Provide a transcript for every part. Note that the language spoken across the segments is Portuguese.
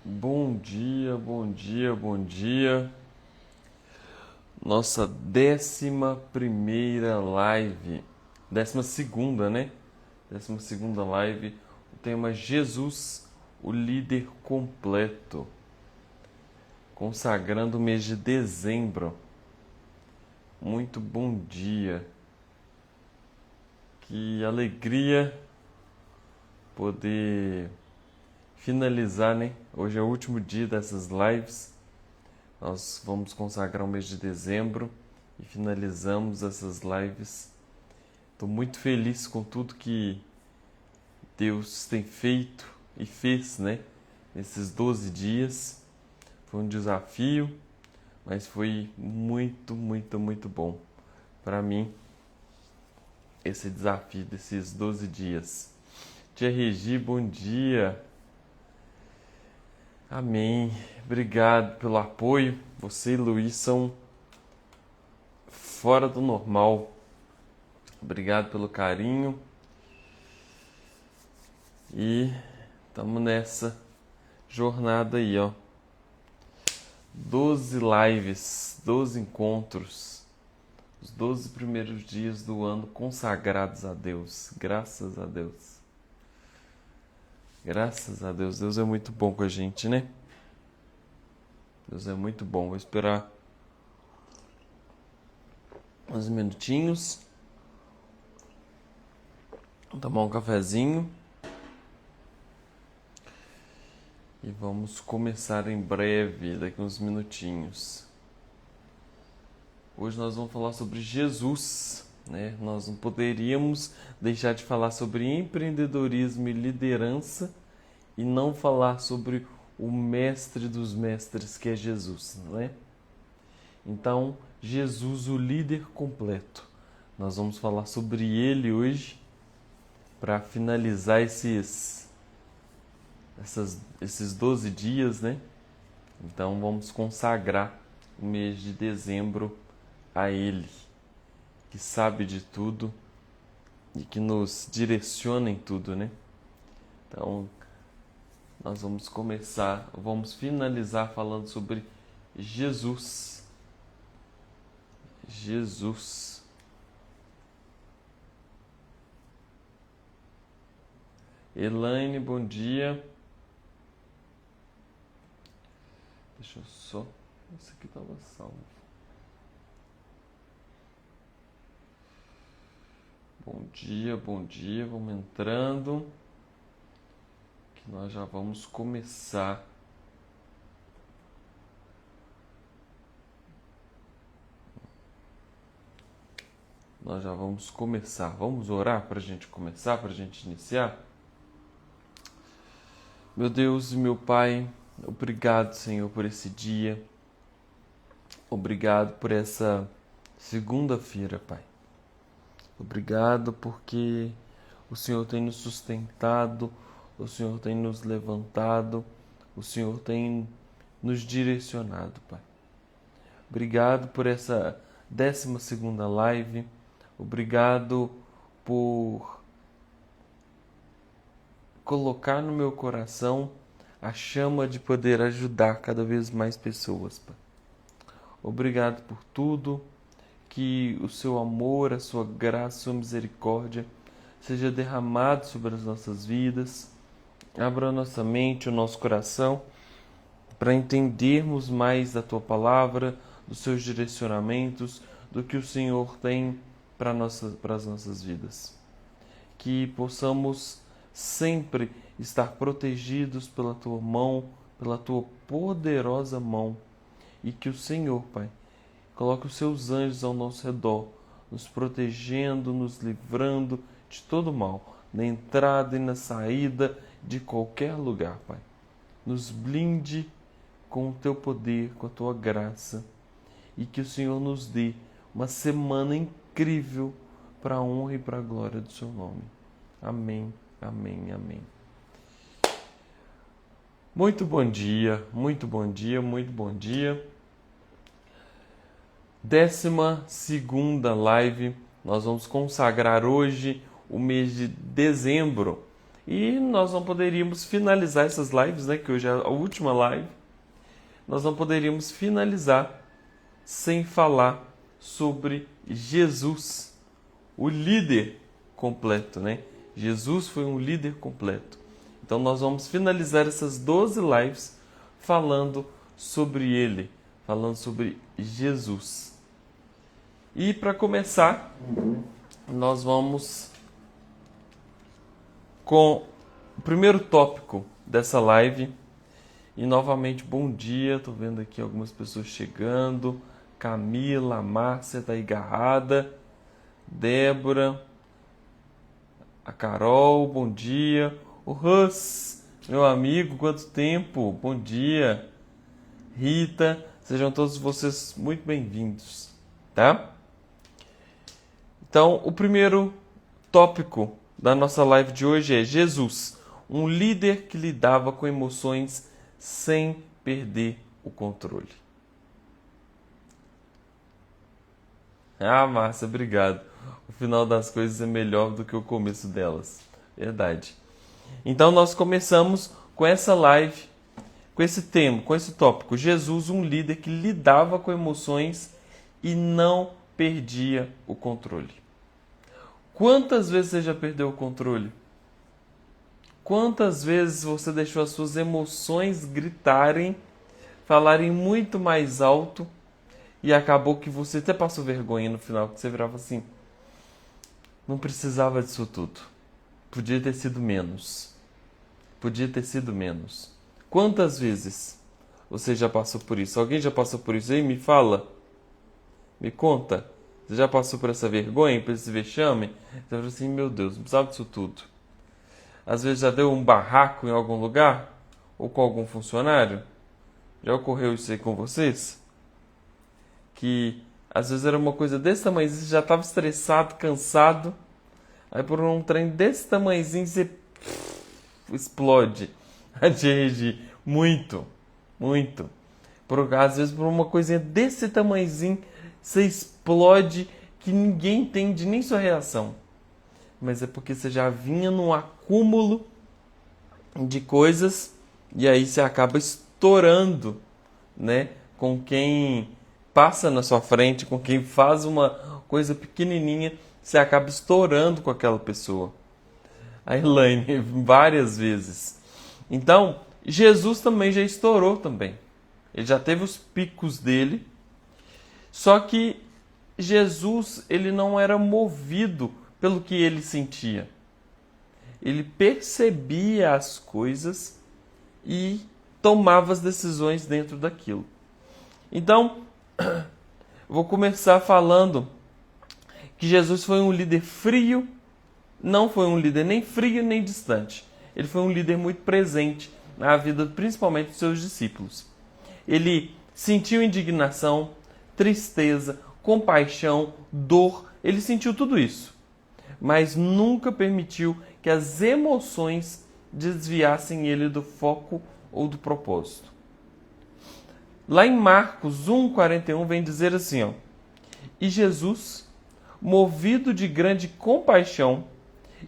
Bom dia, bom dia, bom dia. Nossa 11ª live, 12ª, né? 12ª live. O tema é Jesus, o líder completo. Consagrando o mês de dezembro. Muito bom dia. Que alegria poder finalizar, né? Hoje é o último dia dessas lives. Nós vamos consagrar o mês de dezembro e finalizamos essas lives. Estou muito feliz com tudo que Deus tem feito e fez, né? Nesses 12 dias. Foi um desafio, mas foi muito, muito, muito bom para mim esse desafio desses 12 dias. Tia Regi, bom dia. Amém. Obrigado pelo apoio. Você e Luiz são fora do normal. Obrigado pelo carinho. E estamos nessa jornada aí, ó. 12 lives, 12 encontros. Os 12 primeiros dias do ano consagrados a Deus. Graças a Deus. Graças a Deus. Deus é muito bom com a gente, né? Deus é muito bom. Vou esperar uns minutinhos. Vou tomar um cafezinho. E vamos começar em breve, daqui uns minutinhos. Hoje nós vamos falar sobre Jesus, né? Nós não poderíamos deixar de falar sobre empreendedorismo e liderança e não falar sobre o mestre dos mestres, que é Jesus, não é? Então, Jesus, o líder completo. Nós vamos falar sobre ele hoje para finalizar esses 12 dias, né? Então vamos consagrar o mês de dezembro a Ele, que sabe de tudo e que nos direciona em tudo, né? Então nós vamos finalizar falando sobre Jesus. Jesus. Elaine, bom dia. Deixa eu só... Esse aqui estava salvo. Bom dia, bom dia. Vamos entrando. Que nós já vamos começar. Nós já vamos começar. Vamos orar para a gente começar, para a gente iniciar? Meu Deus e meu Pai, obrigado, Senhor, por esse dia. Obrigado por essa segunda-feira, Pai. Obrigado porque o Senhor tem nos sustentado, o Senhor tem nos levantado, o Senhor tem nos direcionado, Pai. Obrigado por essa 12ª live. Obrigado por colocar no meu coração a chama de poder ajudar cada vez mais pessoas, Pai. Obrigado por tudo, que o seu amor, a sua graça, a sua misericórdia seja derramado sobre as nossas vidas. Abra a nossa mente, o nosso coração, para entendermos mais da tua palavra, dos seus direcionamentos, do que o Senhor tem para as nossas vidas. Que possamos sempre estar protegidos pela tua mão, pela tua poderosa mão, e que o Senhor, Pai, coloque os seus anjos ao nosso redor, nos protegendo, nos livrando de todo mal, na entrada e na saída de qualquer lugar, Pai. Nos blinde com o teu poder, com a tua graça, e que o Senhor nos dê uma semana incrível para a honra e para a glória do seu nome. Amém, amém, amém. Muito bom dia, muito bom dia, muito bom dia. 12ª live, nós vamos consagrar hoje o mês de dezembro E nós não poderíamos finalizar essas lives, né, que hoje é a última live, nós não poderíamos finalizar sem falar sobre Jesus, o líder completo, né? Jesus foi um líder completo. Então nós vamos finalizar essas 12 lives falando sobre ele, falando sobre Jesus. E para começar, nós vamos com o primeiro tópico dessa live. E novamente, bom dia. Estou vendo aqui algumas pessoas chegando. Camila, a Márcia está aí agarrada. Débora, a Carol, bom dia. O Russ, meu amigo, quanto tempo? Bom dia. Rita, sejam todos vocês muito bem-vindos, tá? Então, o primeiro tópico da nossa live de hoje é Jesus, um líder que lidava com emoções sem perder o controle. Ah, Márcia, obrigado. O final das coisas é melhor do que o começo delas. Verdade. Então nós começamos com essa live, com esse tema, com esse tópico. Jesus, um líder que lidava com emoções e não perdia o controle. Quantas vezes você já perdeu o controle? Quantas vezes você deixou as suas emoções gritarem, falarem muito mais alto e acabou que você até passou vergonha no final, que você virava assim, não precisava disso tudo. Podia ter sido menos. Podia ter sido menos. Quantas vezes você já passou por isso? Alguém já passou por isso aí? Me fala. Me conta. Você já passou por essa vergonha, por esse vexame? Você falou assim, meu Deus, não precisava disso tudo. Às vezes já deu um barraco em algum lugar? Ou com algum funcionário? Já ocorreu isso aí com vocês? Que às vezes era uma coisa desse tamanhozinho, você já estava estressado, cansado. Aí por um trem desse tamanhozinho você explode. A gente muito, muito. Às vezes por uma coisinha desse tamanhozinho você explode que ninguém entende nem sua reação. Mas é porque você já vinha num acúmulo de coisas e aí você acaba estourando, né, com quem passa na sua frente, com quem faz uma coisa pequenininha, você acaba estourando com aquela pessoa. A Elaine, várias vezes. Então, Jesus também já estourou também. Ele já teve os picos dele. Só que Jesus, ele não era movido pelo que ele sentia. Ele percebia as coisas e tomava as decisões dentro daquilo. Então, vou começar falando que Jesus foi um líder frio, não foi um líder nem frio nem distante. Ele foi um líder muito presente na vida, principalmente dos seus discípulos. Ele sentiu indignação, tristeza, compaixão, dor. Ele sentiu tudo isso, mas nunca permitiu que as emoções desviassem ele do foco ou do propósito. Lá em Marcos 1,41 vem dizer assim, ó, e Jesus, movido de grande compaixão,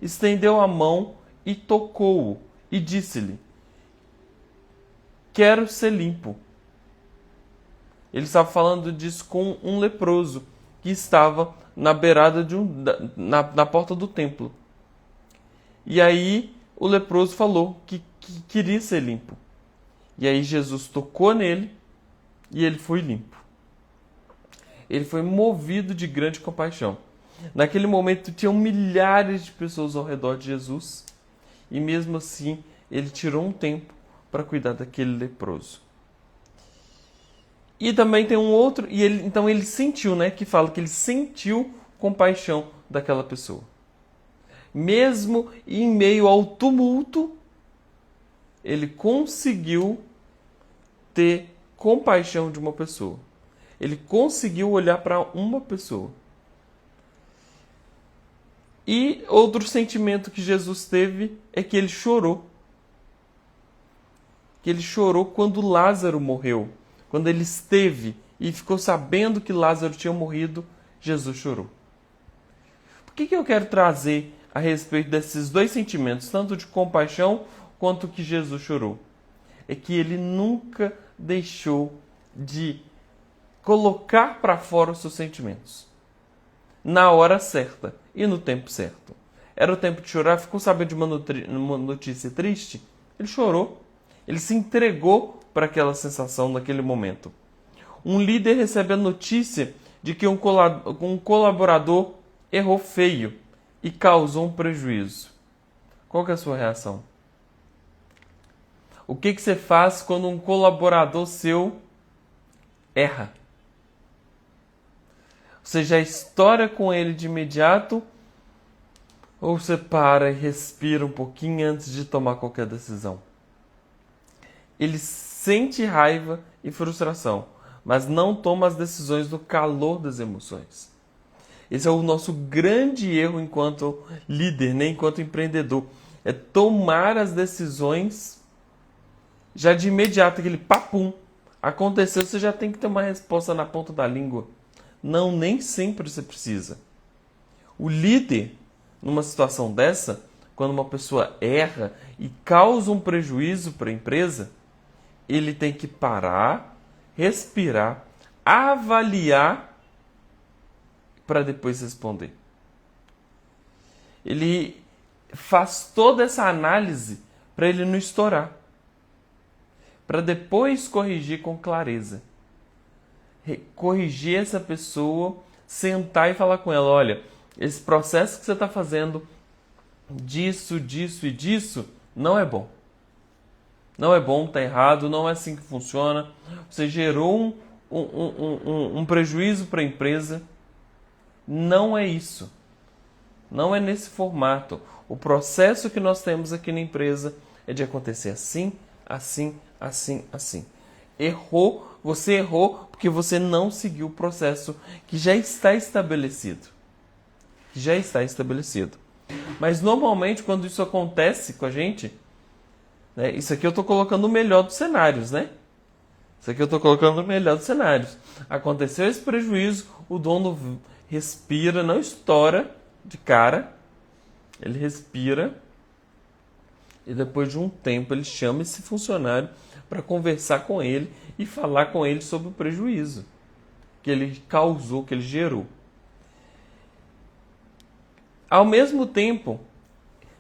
estendeu a mão e tocou-o e disse-lhe, quero ser limpo. Ele estava falando disso com um leproso que estava na beirada na porta do templo. E aí o leproso falou que queria ser limpo. E aí Jesus tocou nele e ele foi limpo. Ele foi movido de grande compaixão. Naquele momento tinham milhares de pessoas ao redor de Jesus e mesmo assim ele tirou um tempo para cuidar daquele leproso. E também tem um outro, então ele sentiu, né, que fala que ele sentiu compaixão daquela pessoa. Mesmo em meio ao tumulto, ele conseguiu ter compaixão de uma pessoa. Ele conseguiu olhar para uma pessoa. E outro sentimento que Jesus teve é que ele chorou. Que ele chorou quando Lázaro morreu. Quando ele esteve e ficou sabendo que Lázaro tinha morrido, Jesus chorou. Por que eu quero trazer a respeito desses dois sentimentos, tanto de compaixão quanto que Jesus chorou, é que ele nunca deixou de colocar para fora os seus sentimentos, na hora certa e no tempo certo. Era o tempo de chorar, ficou sabendo de uma notícia triste, ele chorou, ele se entregou para aquela sensação naquele momento. Um líder recebe a notícia de que um colaborador errou feio e causou um prejuízo. Qual que é a sua reação? O que você faz quando um colaborador seu erra? Você já estoura com ele de imediato ou você para e respira um pouquinho antes de tomar qualquer decisão? Ele sente raiva e frustração, mas não toma as decisões no calor das emoções. Esse é o nosso grande erro enquanto líder, né? Enquanto empreendedor. É tomar as decisões já de imediato, aquele papum. Aconteceu, você já tem que ter uma resposta na ponta da língua. Não, nem sempre você precisa. O líder, numa situação dessa, quando uma pessoa erra e causa um prejuízo para a empresa, ele tem que parar, respirar, avaliar para depois responder. Ele faz toda essa análise para ele não estourar, para depois corrigir com clareza. Corrigir essa pessoa, sentar e falar com ela, olha, esse processo que você está fazendo disso, disso e disso, não é bom. Não é bom, está errado, não é assim que funciona. Você gerou um prejuízo para a empresa. Não é isso. Não é nesse formato. O processo que nós temos aqui na empresa é de acontecer assim, assim, assim, assim. Errou, você errou porque você não seguiu o processo que já está estabelecido. Já está estabelecido. Mas normalmente quando isso acontece com a gente, né, isso aqui eu estou colocando o melhor dos cenários, né? Isso aqui eu estou colocando o melhor dos cenários. Aconteceu esse prejuízo, o dono respira, não estoura de cara, ele respira e depois de um tempo ele chama esse funcionário para conversar com ele e falar com ele sobre o prejuízo que ele causou, que ele gerou. Ao mesmo tempo,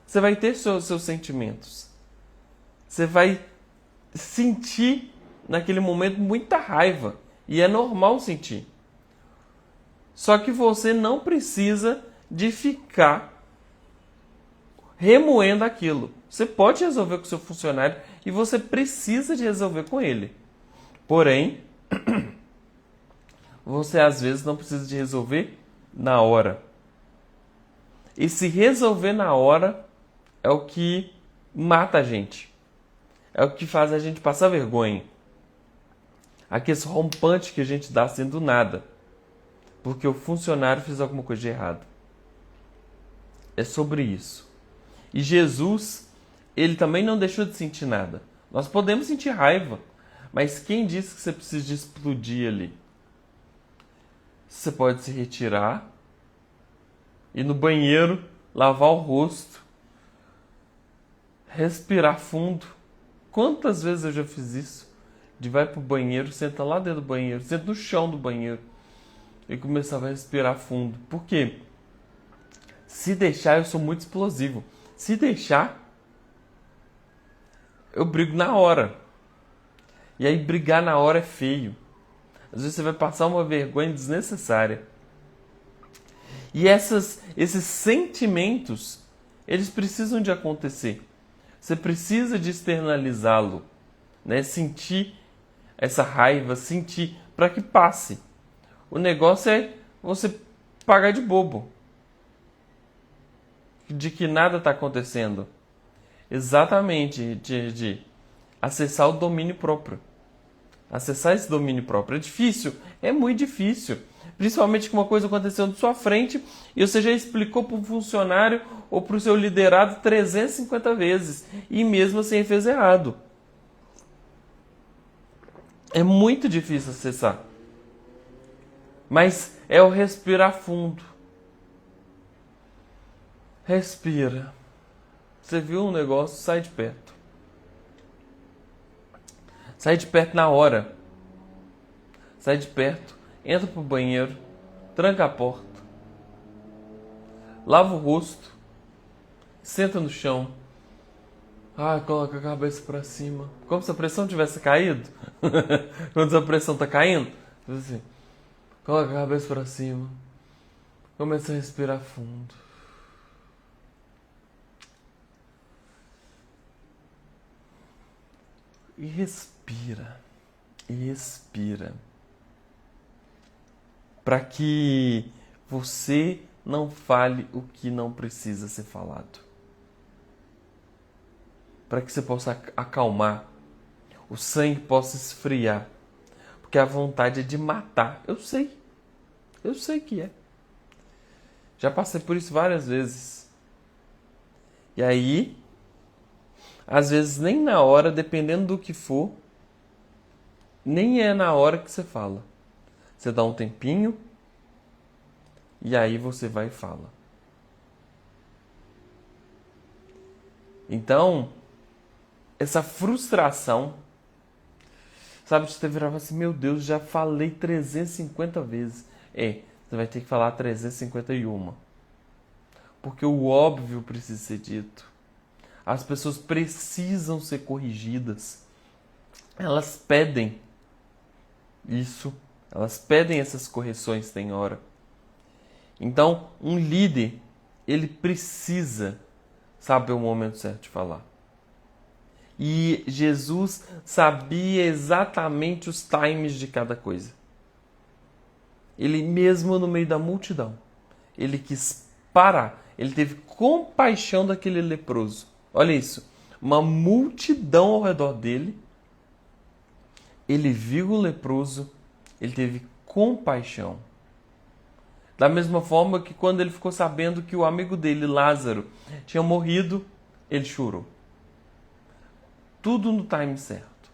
você vai ter seus sentimentos. Você vai sentir naquele momento muita raiva e é normal sentir. Só que você não precisa de ficar remoendo aquilo. Você pode resolver com o seu funcionário e você precisa de resolver com ele. Porém, você às vezes não precisa de resolver na hora. E se resolver na hora é o que mata a gente. É o que faz a gente passar vergonha. Aquele rompante que a gente dá assim do nada. Porque o funcionário fez alguma coisa de errado. É sobre isso. E Jesus, ele também não deixou de sentir nada. Nós podemos sentir raiva, mas quem disse que você precisa de explodir ali? Você pode se retirar, ir no banheiro, lavar o rosto, respirar fundo. Quantas vezes eu já fiz isso? De vai pro banheiro, senta lá dentro do banheiro, senta no chão do banheiro e começava a respirar fundo. Por quê? Se deixar, eu sou muito explosivo. Se deixar, eu brigo na hora. E aí brigar na hora é feio. Às vezes você vai passar uma vergonha desnecessária. E esses sentimentos, eles precisam de acontecer. Você precisa de externalizá-lo, né? Sentir essa raiva, sentir, para que passe. O negócio é você pagar de bobo. De que nada está acontecendo. Exatamente, de acessar o domínio próprio. Acessar esse domínio próprio. É difícil? É muito difícil. Principalmente que uma coisa aconteceu na sua frente e você já explicou para o funcionário ou para o seu liderado 350 vezes. E mesmo assim fez errado. É muito difícil acessar. Mas é o respirar fundo. Respira. Você viu um negócio, sai de perto. Sai de perto na hora. Sai de perto, entra pro banheiro, tranca a porta, lava o rosto, senta no chão. Coloca a cabeça pra cima. Como se a pressão tivesse caído. Quando a pressão tá caindo, assim, coloca a cabeça pra cima. Começa a respirar fundo. E respira. E expira. Para que você não fale o que não precisa ser falado. Para que você possa acalmar, o sangue possa esfriar. Porque a vontade é de matar. Eu sei que é. Já passei por isso várias vezes. E aí, às vezes nem na hora, dependendo do que for, nem é na hora que você fala. Você dá um tempinho e aí você vai e fala. Então, essa frustração, sabe, de você virar e falar assim, meu Deus, já falei 350 vezes. Você vai ter que falar 351. Porque o óbvio precisa ser dito. As pessoas precisam ser corrigidas. Elas pedem isso. Elas pedem essas correções, tem hora. Então, um líder, ele precisa saber o momento certo de falar. E Jesus sabia exatamente os times de cada coisa. Ele mesmo no meio da multidão, ele quis parar. Ele teve compaixão daquele leproso. Olha isso. Uma multidão ao redor dele. Ele viu o leproso. Ele teve compaixão. Da mesma forma que quando ele ficou sabendo que o amigo dele, Lázaro, tinha morrido, ele chorou. Tudo no time certo.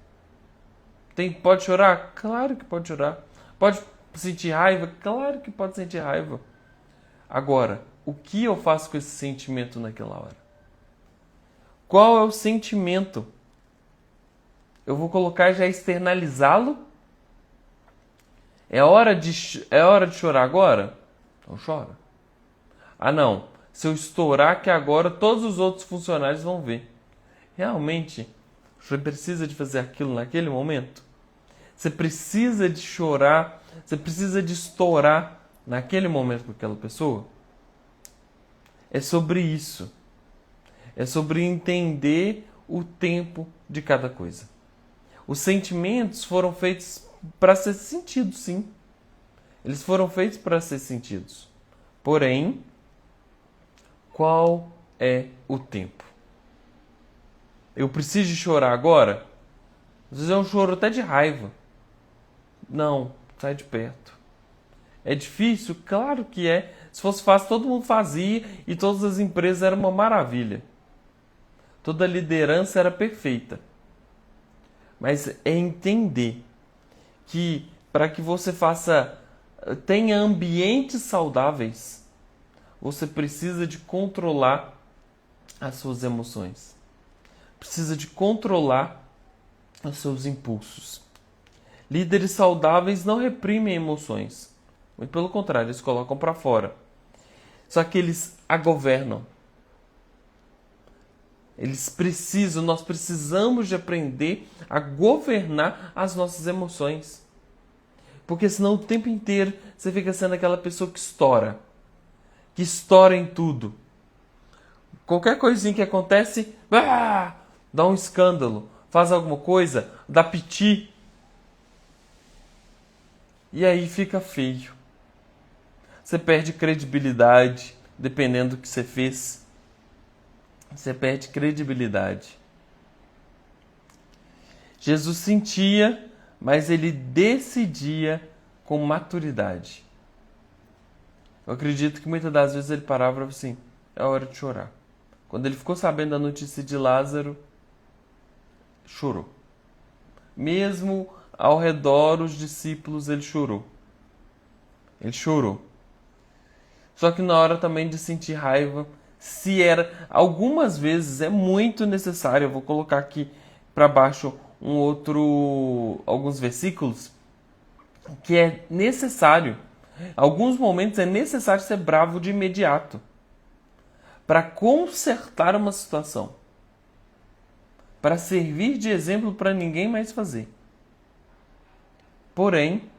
Pode chorar? Claro que pode chorar. Pode sentir raiva? Claro que pode sentir raiva. Agora, o que eu faço com esse sentimento naquela hora? Qual é o sentimento? Eu vou colocar já externalizá-lo? É hora de chorar agora? Então chora. Não. Se eu estourar que agora todos os outros funcionários vão ver. Realmente, você precisa de fazer aquilo naquele momento? Você precisa de chorar? Você precisa de estourar naquele momento com aquela pessoa? É sobre isso. É sobre entender o tempo de cada coisa. Os sentimentos foram feitos para ser sentidos, sim. Eles foram feitos para ser sentidos. Porém, qual é o tempo? Eu preciso de chorar agora? Às vezes é um choro até de raiva. Não, sai de perto. É difícil? Claro que é. Se fosse fácil, todo mundo fazia e todas as empresas eram uma maravilha. Toda a liderança era perfeita. Mas é entender que para que você tenha ambientes saudáveis, você precisa de controlar as suas emoções. Precisa de controlar os seus impulsos. Líderes saudáveis não reprimem emoções. Muito pelo contrário, eles colocam para fora. Só que eles a governam. Nós precisamos de aprender a governar as nossas emoções. Porque senão o tempo inteiro você fica sendo aquela pessoa que estoura. Que estoura em tudo. Qualquer coisinha que acontece, dá um escândalo. Faz alguma coisa, dá piti. E aí fica feio. Você perde credibilidade, dependendo do que você fez. Você perde credibilidade. Jesus sentia, mas ele decidia com maturidade. Eu acredito que muitas das vezes ele parava e falava assim, é hora de chorar. Quando ele ficou sabendo da notícia de Lázaro, chorou. Mesmo ao redor os discípulos, ele chorou. Ele chorou. Só que na hora também de sentir raiva, Se era, algumas vezes é muito necessário. Eu vou colocar aqui para baixo alguns versículos que é necessário. Alguns momentos é necessário ser bravo de imediato para consertar uma situação, para servir de exemplo para ninguém mais fazer. Porém,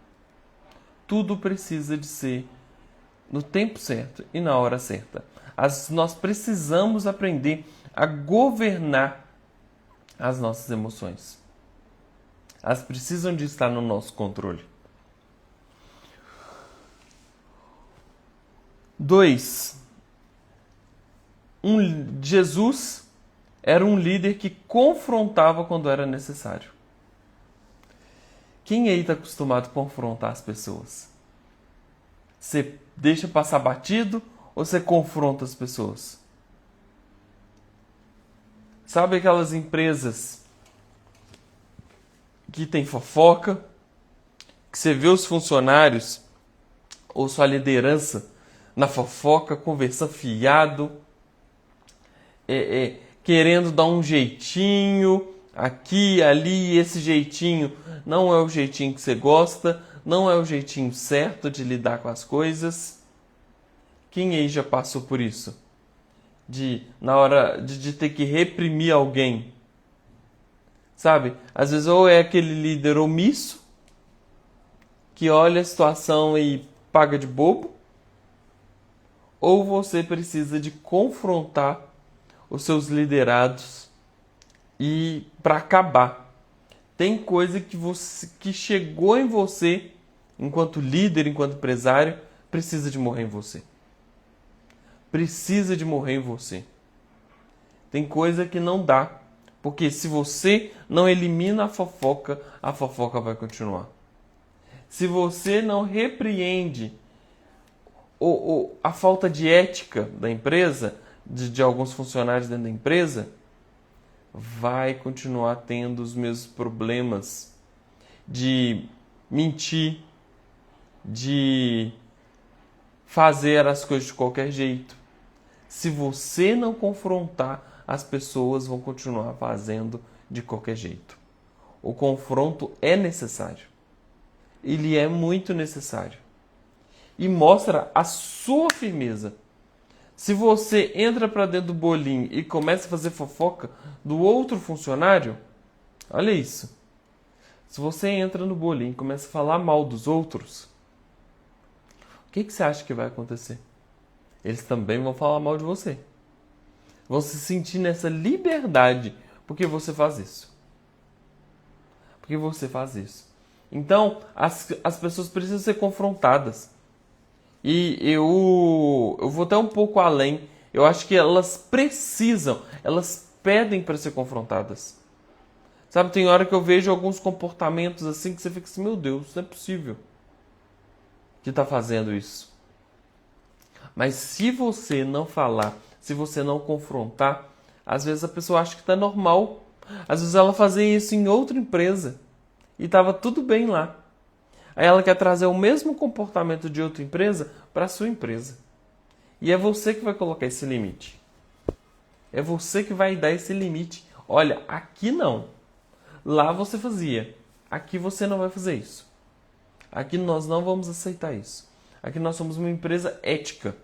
tudo precisa de ser no tempo certo e na hora certa. Nós precisamos aprender a governar as nossas emoções. Elas precisam de estar no nosso controle. 2. Jesus era um líder que confrontava quando era necessário. Quem aí está acostumado a confrontar as pessoas? Você deixa passar batido ou você confronta as pessoas? Sabe aquelas empresas que tem fofoca, que você vê os funcionários ou sua liderança na fofoca, conversando fiado, querendo dar um jeitinho aqui, ali, e esse jeitinho não é o jeitinho que você gosta, não é o jeitinho certo de lidar com as coisas. Quem aí já passou por isso? Na hora de ter que reprimir alguém. Sabe? Às vezes ou é aquele líder omisso, que olha a situação e paga de bobo, ou você precisa de confrontar os seus liderados e para acabar. Tem coisa que chegou em você, enquanto líder, enquanto empresário, precisa de morrer em você. Precisa de morrer em você. Tem coisa que não dá, porque se você não elimina a fofoca vai continuar. Se você não repreende a falta de ética da empresa, de alguns funcionários dentro da empresa, vai continuar tendo os mesmos problemas de mentir, de fazer as coisas de qualquer jeito. Se você não confrontar, as pessoas vão continuar fazendo de qualquer jeito. O confronto é necessário. Ele é muito necessário. E mostra a sua firmeza. Se você entra para dentro do bolinho e começa a fazer fofoca do outro funcionário, olha isso. Se você entra no bolinho e começa a falar mal dos outros, o que você acha que vai acontecer? Eles também vão falar mal de você. Vão se sentir nessa liberdade porque você faz isso. Porque você faz isso. Então, as pessoas precisam ser confrontadas. E eu vou até um pouco além. Eu acho que elas pedem para ser confrontadas. Sabe, tem hora que eu vejo alguns comportamentos assim que você fica assim, meu Deus, não é possível que está fazendo isso. Mas se você não falar, se você não confrontar, às vezes a pessoa acha que está normal. Às vezes ela fazia isso em outra empresa e estava tudo bem lá. Aí ela quer trazer o mesmo comportamento de outra empresa para a sua empresa. E é você que vai colocar esse limite. É você que vai dar esse limite. Olha, aqui não. Lá você fazia. Aqui você não vai fazer isso. Aqui nós não vamos aceitar isso. Aqui nós somos uma empresa ética.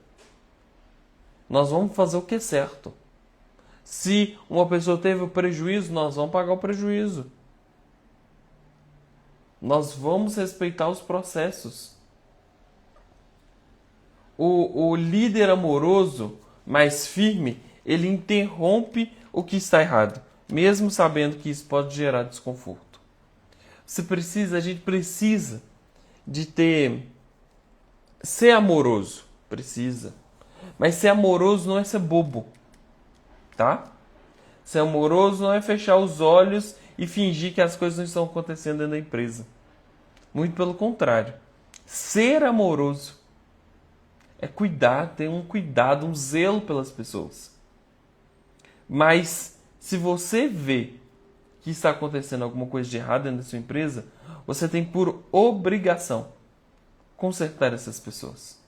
Nós vamos fazer o que é certo. Se uma pessoa teve o prejuízo, nós vamos pagar o prejuízo. Nós vamos respeitar os processos. O líder amoroso, mais firme, ele interrompe o que está errado, mesmo sabendo que isso pode gerar desconforto. A gente precisa de ser amoroso, precisa. Mas ser amoroso não é ser bobo, tá? Ser amoroso não é fechar os olhos e fingir que as coisas não estão acontecendo dentro da empresa. Muito pelo contrário. Ser amoroso é cuidar, ter um cuidado, um zelo pelas pessoas. Mas se você vê que está acontecendo alguma coisa de errado dentro da sua empresa, você tem por obrigação consertar essas pessoas.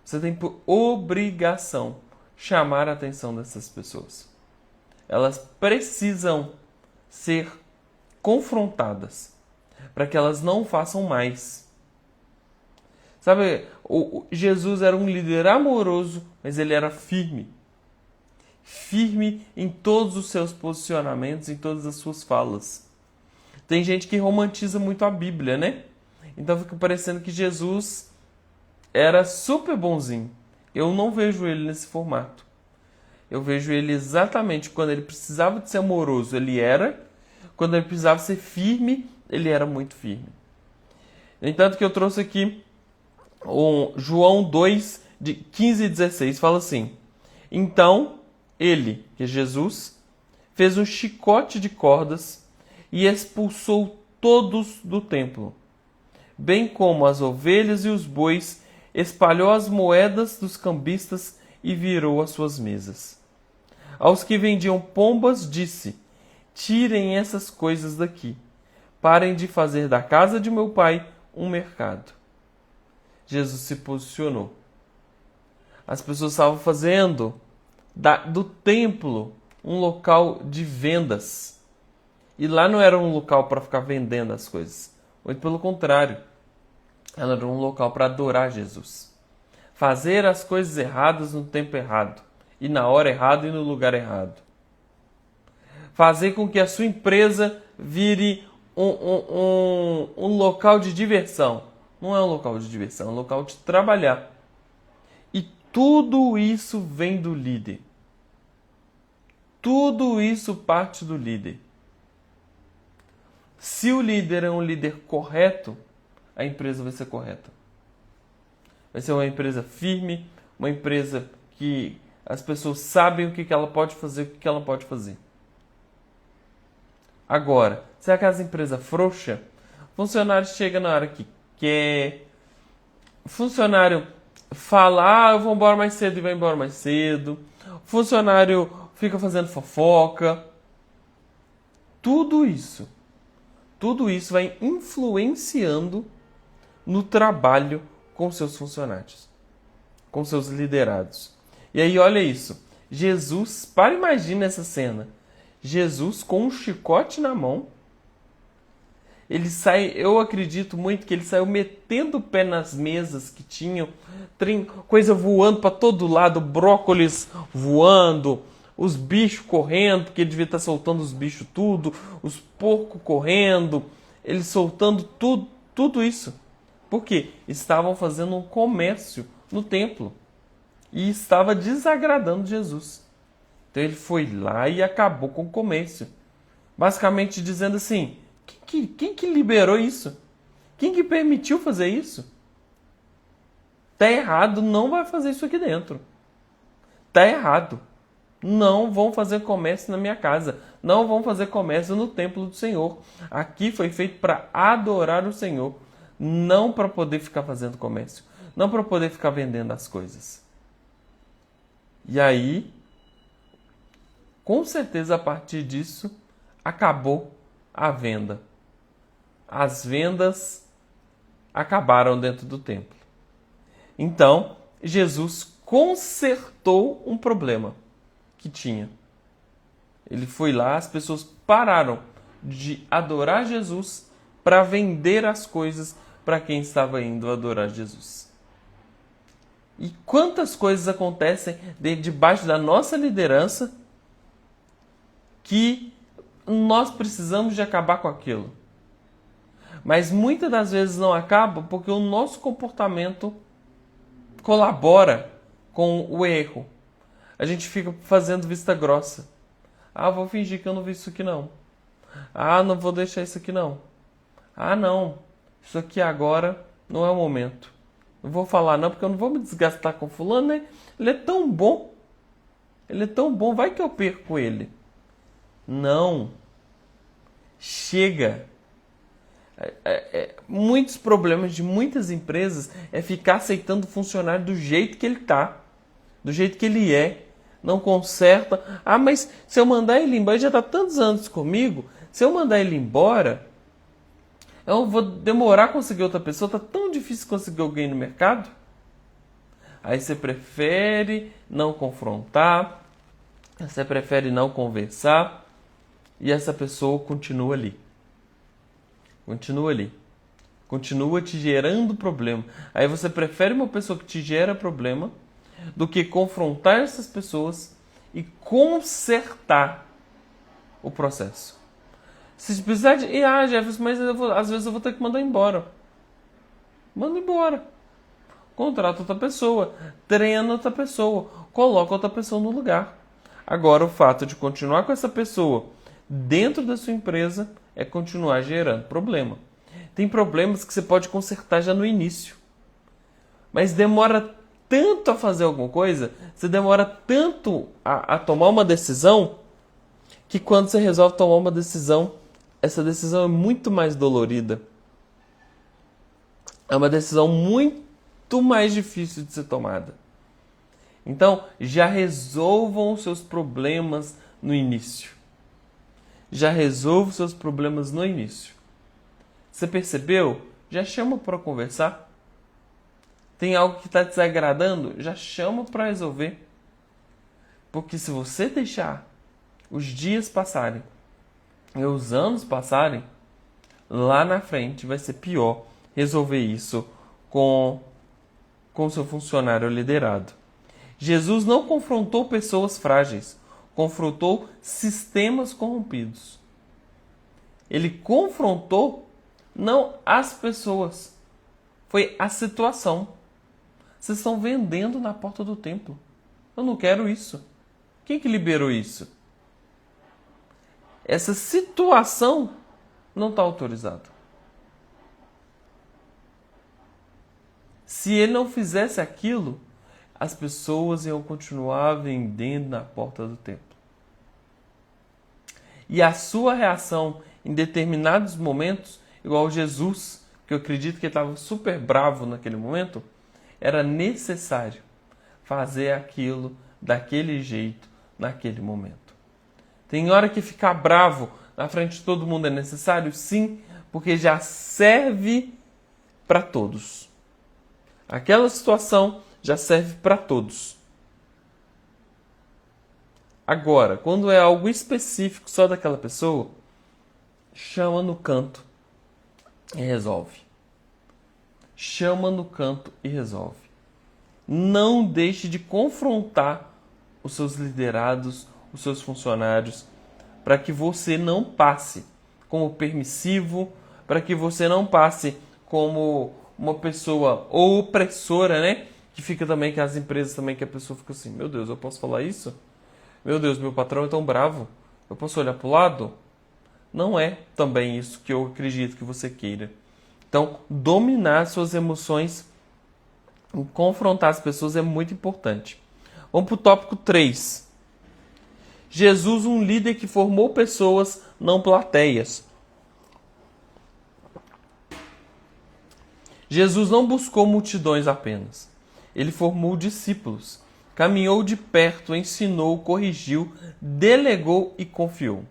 Você tem por obrigação chamar a atenção dessas pessoas. Elas precisam ser confrontadas para que elas não façam mais. Sabe, Jesus era um líder amoroso, mas ele era firme. Firme em todos os seus posicionamentos, em todas as suas falas. Tem gente que romantiza muito a Bíblia, né? Então fica parecendo que Jesus era super bonzinho. Eu não vejo ele nesse formato. Eu vejo ele exatamente quando ele precisava de ser amoroso, ele era. Quando ele precisava ser firme, ele era muito firme. No entanto, que eu trouxe aqui João 2, de 15 e 16, fala assim: Então ele, que é Jesus, fez um chicote de cordas e expulsou todos do templo, bem como as ovelhas e os bois, espalhou as moedas dos cambistas e virou as suas mesas. Aos que vendiam pombas disse: Tirem essas coisas daqui. Parem de fazer da casa de meu pai um mercado. Jesus se posicionou. As pessoas estavam fazendo do templo um local de vendas. E lá não era um local para ficar vendendo as coisas. Muito pelo contrário. Ela era um local para adorar Jesus. Fazer as coisas erradas no tempo errado. E na hora errada e no lugar errado. Fazer com que a sua empresa vire um local de diversão. Não é um local de diversão, é um local de trabalhar. E tudo isso vem do líder. Tudo isso parte do líder. Se o líder é um líder correto, a empresa vai ser correta. Vai ser uma empresa firme, uma empresa que as pessoas sabem o que ela pode fazer, o que ela pode fazer. Agora, se é aquela empresa frouxa, funcionário chega na hora que quer, funcionário fala, eu vou embora mais cedo e vai embora mais cedo, funcionário fica fazendo fofoca. Tudo isso vai influenciando no trabalho com seus funcionários, com seus liderados. E aí, olha isso. Jesus, imagina essa cena. Jesus com um chicote na mão. Ele sai, eu acredito muito que ele saiu metendo o pé nas mesas que tinham, coisa voando para todo lado, brócolis voando, os bichos correndo, porque ele devia estar soltando os bichos tudo, os porcos correndo, ele soltando tudo isso. Por quê? Estavam fazendo um comércio no templo e estava desagradando Jesus. Então ele foi lá e acabou com o comércio. Basicamente dizendo assim, quem que liberou isso? Quem que permitiu fazer isso? Tá errado, não vai fazer isso aqui dentro. Tá errado. Não vão fazer comércio na minha casa. Não vão fazer comércio no templo do Senhor. Aqui foi feito para adorar o Senhor. Não para poder ficar fazendo comércio. Não para poder ficar vendendo as coisas. E aí, com certeza a partir disso, acabou a venda. As vendas acabaram dentro do templo. Então, Jesus consertou um problema que tinha. Ele foi lá, as pessoas pararam de adorar Jesus para vender as coisas para quem estava indo adorar Jesus. E quantas coisas acontecem debaixo da nossa liderança que nós precisamos de acabar com aquilo. Mas muitas das vezes não acaba porque o nosso comportamento colabora com o erro. A gente fica fazendo vista grossa. Ah, vou fingir que eu não vi isso aqui não. Ah, não vou deixar isso aqui não. Ah, não. Isso aqui agora não é o momento. Não vou falar não, porque eu não vou me desgastar com fulano, né? Ele é tão bom. Ele é tão bom, vai que eu perco ele. Não. Chega. Muitos problemas de muitas empresas é ficar aceitando o funcionário do jeito que ele está. Do jeito que ele é. Não conserta. Ah, mas se eu mandar ele embora, ele já está tantos anos comigo. Se eu mandar ele embora, eu vou demorar a conseguir outra pessoa. Está tão difícil conseguir alguém no mercado. Aí você prefere não confrontar, você prefere não conversar e essa pessoa continua ali. Continua ali. Continua te gerando problema. Aí você prefere uma pessoa que te gera problema do que confrontar essas pessoas e consertar o processo. Se precisar de... Jefferson, mas às vezes eu vou ter que mandar embora. Manda embora. Contrata outra pessoa. Treina outra pessoa. Coloca outra pessoa no lugar. Agora, o fato de continuar com essa pessoa dentro da sua empresa é continuar gerando problema. Tem problemas que você pode consertar já no início. Mas demora tanto a fazer alguma coisa, você demora tanto a tomar uma decisão, que quando você resolve tomar uma decisão, essa decisão é muito mais dolorida. É uma decisão muito mais difícil de ser tomada. Então, já resolvam os seus problemas no início. Já resolva os seus problemas no início. Você percebeu? Já chama para conversar. Tem algo que está te desagradando? Já chama para resolver. Porque se você deixar os dias passarem e os anos passarem, lá na frente vai ser pior resolver isso com o seu funcionário liderado. Jesus não confrontou pessoas frágeis, confrontou sistemas corrompidos. Ele confrontou não as pessoas, foi a situação. Vocês estão vendendo na porta do templo. Eu não quero isso. Quem que liberou isso? Essa situação não está autorizada. Se ele não fizesse aquilo, as pessoas iam continuar vendendo na porta do templo. E a sua reação em determinados momentos, igual Jesus, que eu acredito que ele estava super bravo naquele momento, era necessário fazer aquilo daquele jeito, naquele momento. Tem hora que ficar bravo na frente de todo mundo é necessário? Sim, porque já serve para todos. Aquela situação já serve para todos. Agora, quando é algo específico só daquela pessoa, chama no canto e resolve. Chama no canto e resolve. Não deixe de confrontar os seus liderados, os seus funcionários, para que você não passe como permissivo, para que você não passe como uma pessoa opressora, né? Que fica também, que as empresas também, que a pessoa fica assim, meu Deus, eu posso falar isso? Meu Deus, meu patrão é tão bravo, eu posso olhar para o lado? Não é também isso que eu acredito que você queira. Então, dominar suas emoções, confrontar as pessoas é muito importante. Vamos para o tópico 3. Jesus, um líder que formou pessoas, não plateias. Jesus não buscou multidões apenas. Ele formou discípulos. Caminhou de perto, ensinou, corrigiu, delegou e confiou.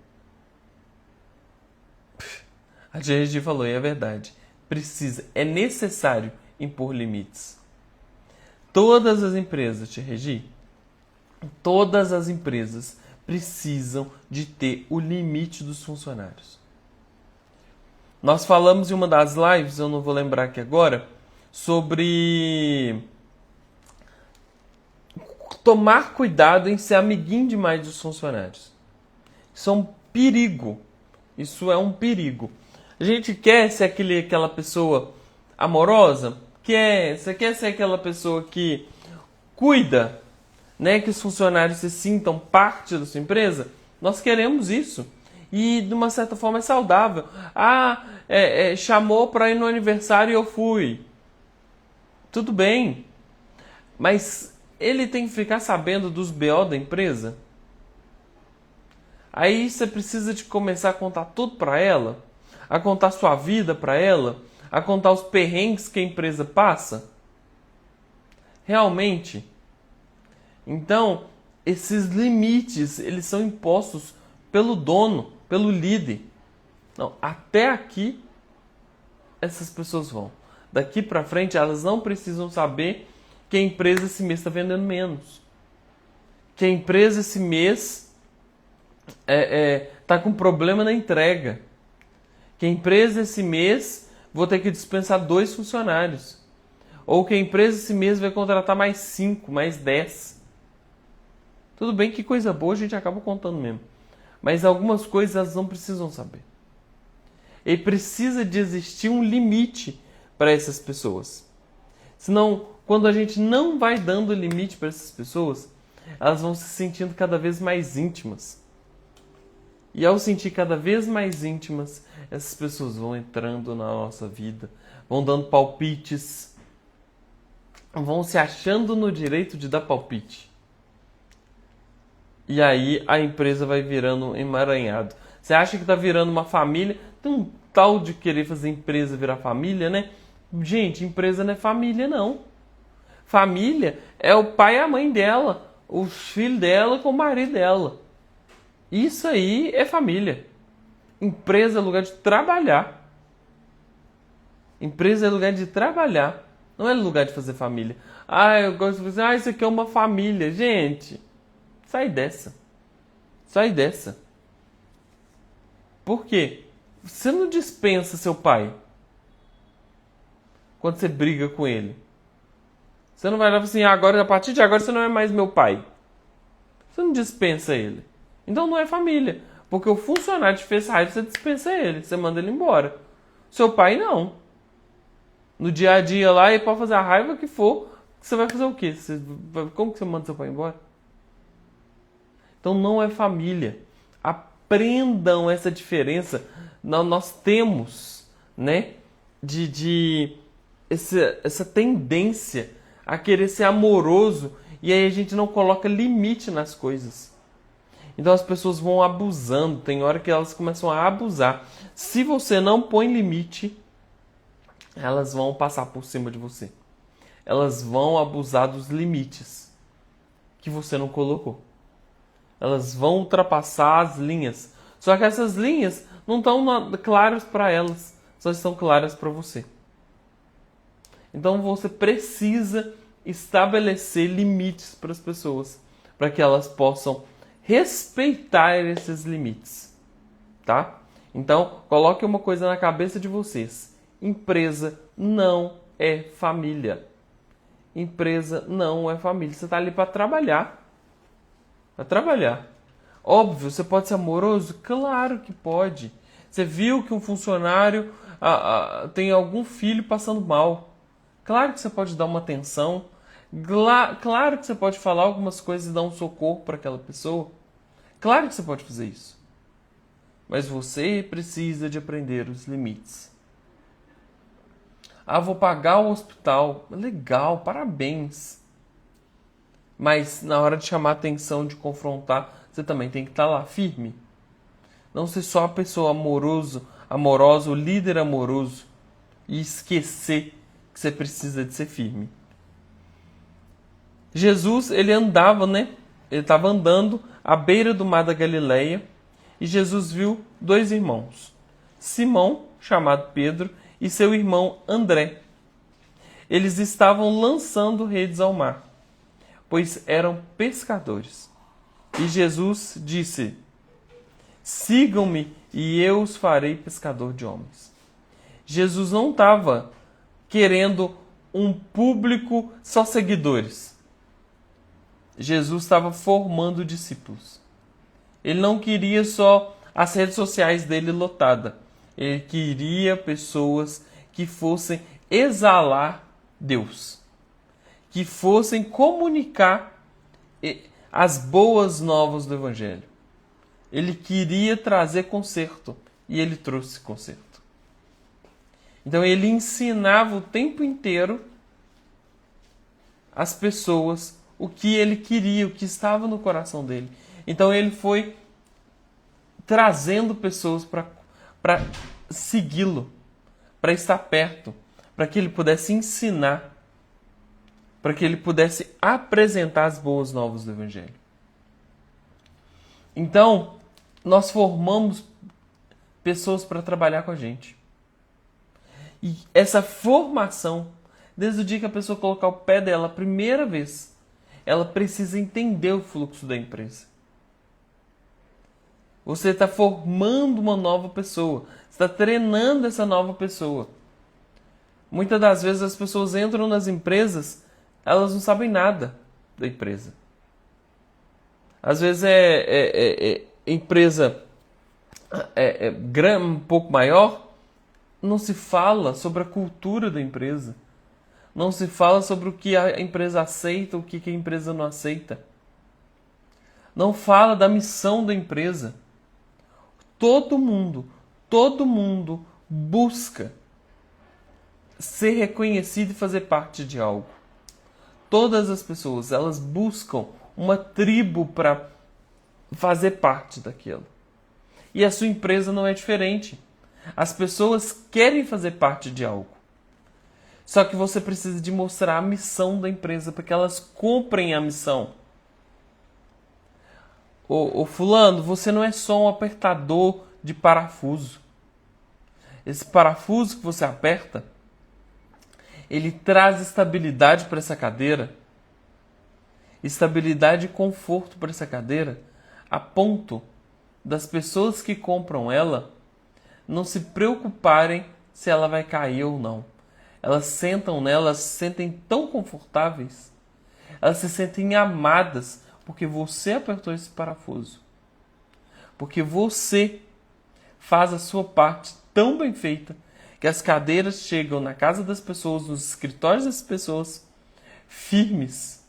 A gente falou, e é verdade. É necessário impor limites. Todas as empresas, Tia Regi, todas as empresas precisam de ter o limite dos funcionários. Nós falamos em uma das lives, eu não vou lembrar aqui agora, sobre tomar cuidado em ser amiguinho demais dos funcionários. Isso é um perigo. Isso é um perigo. A gente quer ser aquela pessoa amorosa? Você quer ser aquela pessoa que cuida, né, que os funcionários se sintam parte da sua empresa? Nós queremos isso. E, de uma certa forma, é saudável. Chamou para ir no aniversário e eu fui. Tudo bem. Mas ele tem que ficar sabendo dos BO da empresa? Aí você precisa de começar a contar tudo para ela? A contar sua vida para ela? A contar os perrengues que a empresa passa? Realmente? Então, esses limites, eles são impostos pelo dono, pelo líder. Não, até aqui, essas pessoas vão. Daqui para frente, elas não precisam saber que a empresa esse mês está vendendo menos. Que a empresa esse mês está com problema na entrega. Que a empresa esse mês vou ter que dispensar 2 funcionários. Ou que a empresa esse mês vai contratar mais 5, mais 10. Tudo bem que coisa boa a gente acaba contando mesmo. Mas algumas coisas elas não precisam saber. E precisa de existir um limite para essas pessoas. Senão, quando a gente não vai dando limite para essas pessoas, elas vão se sentindo cada vez mais íntimas. E ao sentir cada vez mais íntimas, essas pessoas vão entrando na nossa vida, vão dando palpites, vão se achando no direito de dar palpite. E aí a empresa vai virando um emaranhado. Você acha que está virando uma família? Tem um tal de querer fazer empresa virar família, né? Gente, empresa não é família, não. Família é o pai e a mãe dela, os filhos dela com o marido dela. Isso aí é família. Empresa é lugar de trabalhar. Empresa é lugar de trabalhar. Não é lugar de fazer família. Eu gosto de dizer, isso aqui é uma família. Gente, sai dessa. Sai dessa. Por quê? Você não dispensa seu pai quando você briga com ele. Você não vai lá e assim, agora, a partir de agora você não é mais meu pai. Você não dispensa ele. Então não é família. Porque o funcionário te fez raiva, você dispensa ele. Você manda ele embora. Seu pai não. No dia a dia lá, ele pode fazer a raiva que for. Você vai fazer o quê? Como que você manda seu pai embora? Então não é família. Aprendam essa diferença. Nós temos, né, essa tendência a querer ser amoroso e aí a gente não coloca limite nas coisas. Então as pessoas vão abusando, tem hora que elas começam a abusar. Se você não põe limite, elas vão passar por cima de você. Elas vão abusar dos limites que você não colocou. Elas vão ultrapassar as linhas. Só que essas linhas não estão claras para elas, só estão claras para você. Então você precisa estabelecer limites para as pessoas, para que elas possam respeitar esses limites, tá? Então, coloque uma coisa na cabeça de vocês. Empresa não é família. Empresa não é família. Você está ali para trabalhar. Para trabalhar. Óbvio, você pode ser amoroso? Claro que pode. Você viu que um funcionário tem algum filho passando mal. Claro que você pode dar uma atenção. Claro que você pode falar algumas coisas e dar um socorro para aquela pessoa. Claro que você pode fazer isso. Mas você precisa de aprender os limites. Vou pagar o hospital. Legal, parabéns. Mas na hora de chamar atenção, de confrontar, você também tem que estar lá, firme. Não ser só a pessoa amorosa, o líder amoroso, e esquecer que você precisa de ser firme. Jesus, ele andava, né? Ele estava andando à beira do mar da Galileia e Jesus viu 2 irmãos. Simão, chamado Pedro, e seu irmão André. Eles estavam lançando redes ao mar, pois eram pescadores. E Jesus disse: sigam-me e eu os farei pescador de homens. Jesus não estava querendo um público só seguidores. Jesus estava formando discípulos. Ele não queria só as redes sociais dele lotadas. Ele queria pessoas que fossem exalar Deus, que fossem comunicar as boas novas do Evangelho. Ele queria trazer conserto e ele trouxe conserto. Então ele ensinava o tempo inteiro as pessoas o que ele queria, o que estava no coração dele. Então ele foi trazendo pessoas para segui-lo, para estar perto, para que ele pudesse ensinar, para que ele pudesse apresentar as boas novas do Evangelho. Então, nós formamos pessoas para trabalhar com a gente. E essa formação Desde o dia que a pessoa colocar o pé dela a primeira vez, ela precisa entender o fluxo da empresa. Você está formando uma nova pessoa. Você está treinando essa nova pessoa. Muitas das vezes as pessoas entram nas empresas, elas não sabem nada da empresa. Às vezes empresa um pouco maior, não se fala sobre a cultura da empresa. Não se fala sobre o que a empresa aceita, o que a empresa não aceita. Não fala da missão da empresa. Todo mundo busca ser reconhecido e fazer parte de algo. Todas as pessoas, elas buscam uma tribo para fazer parte daquilo. E a sua empresa não é diferente. As pessoas querem fazer parte de algo. Só que você precisa de mostrar a missão da empresa para que elas comprem a missão. Ô fulano, você não é só um apertador de parafuso. Esse parafuso que você aperta, ele traz estabilidade para essa cadeira. Estabilidade e conforto para essa cadeira, a ponto das pessoas que compram ela não se preocuparem se ela vai cair ou não. Elas sentam nela, elas se sentem tão confortáveis, elas se sentem amadas porque você apertou esse parafuso. Porque você faz a sua parte tão bem feita que as cadeiras chegam na casa das pessoas, nos escritórios das pessoas, firmes,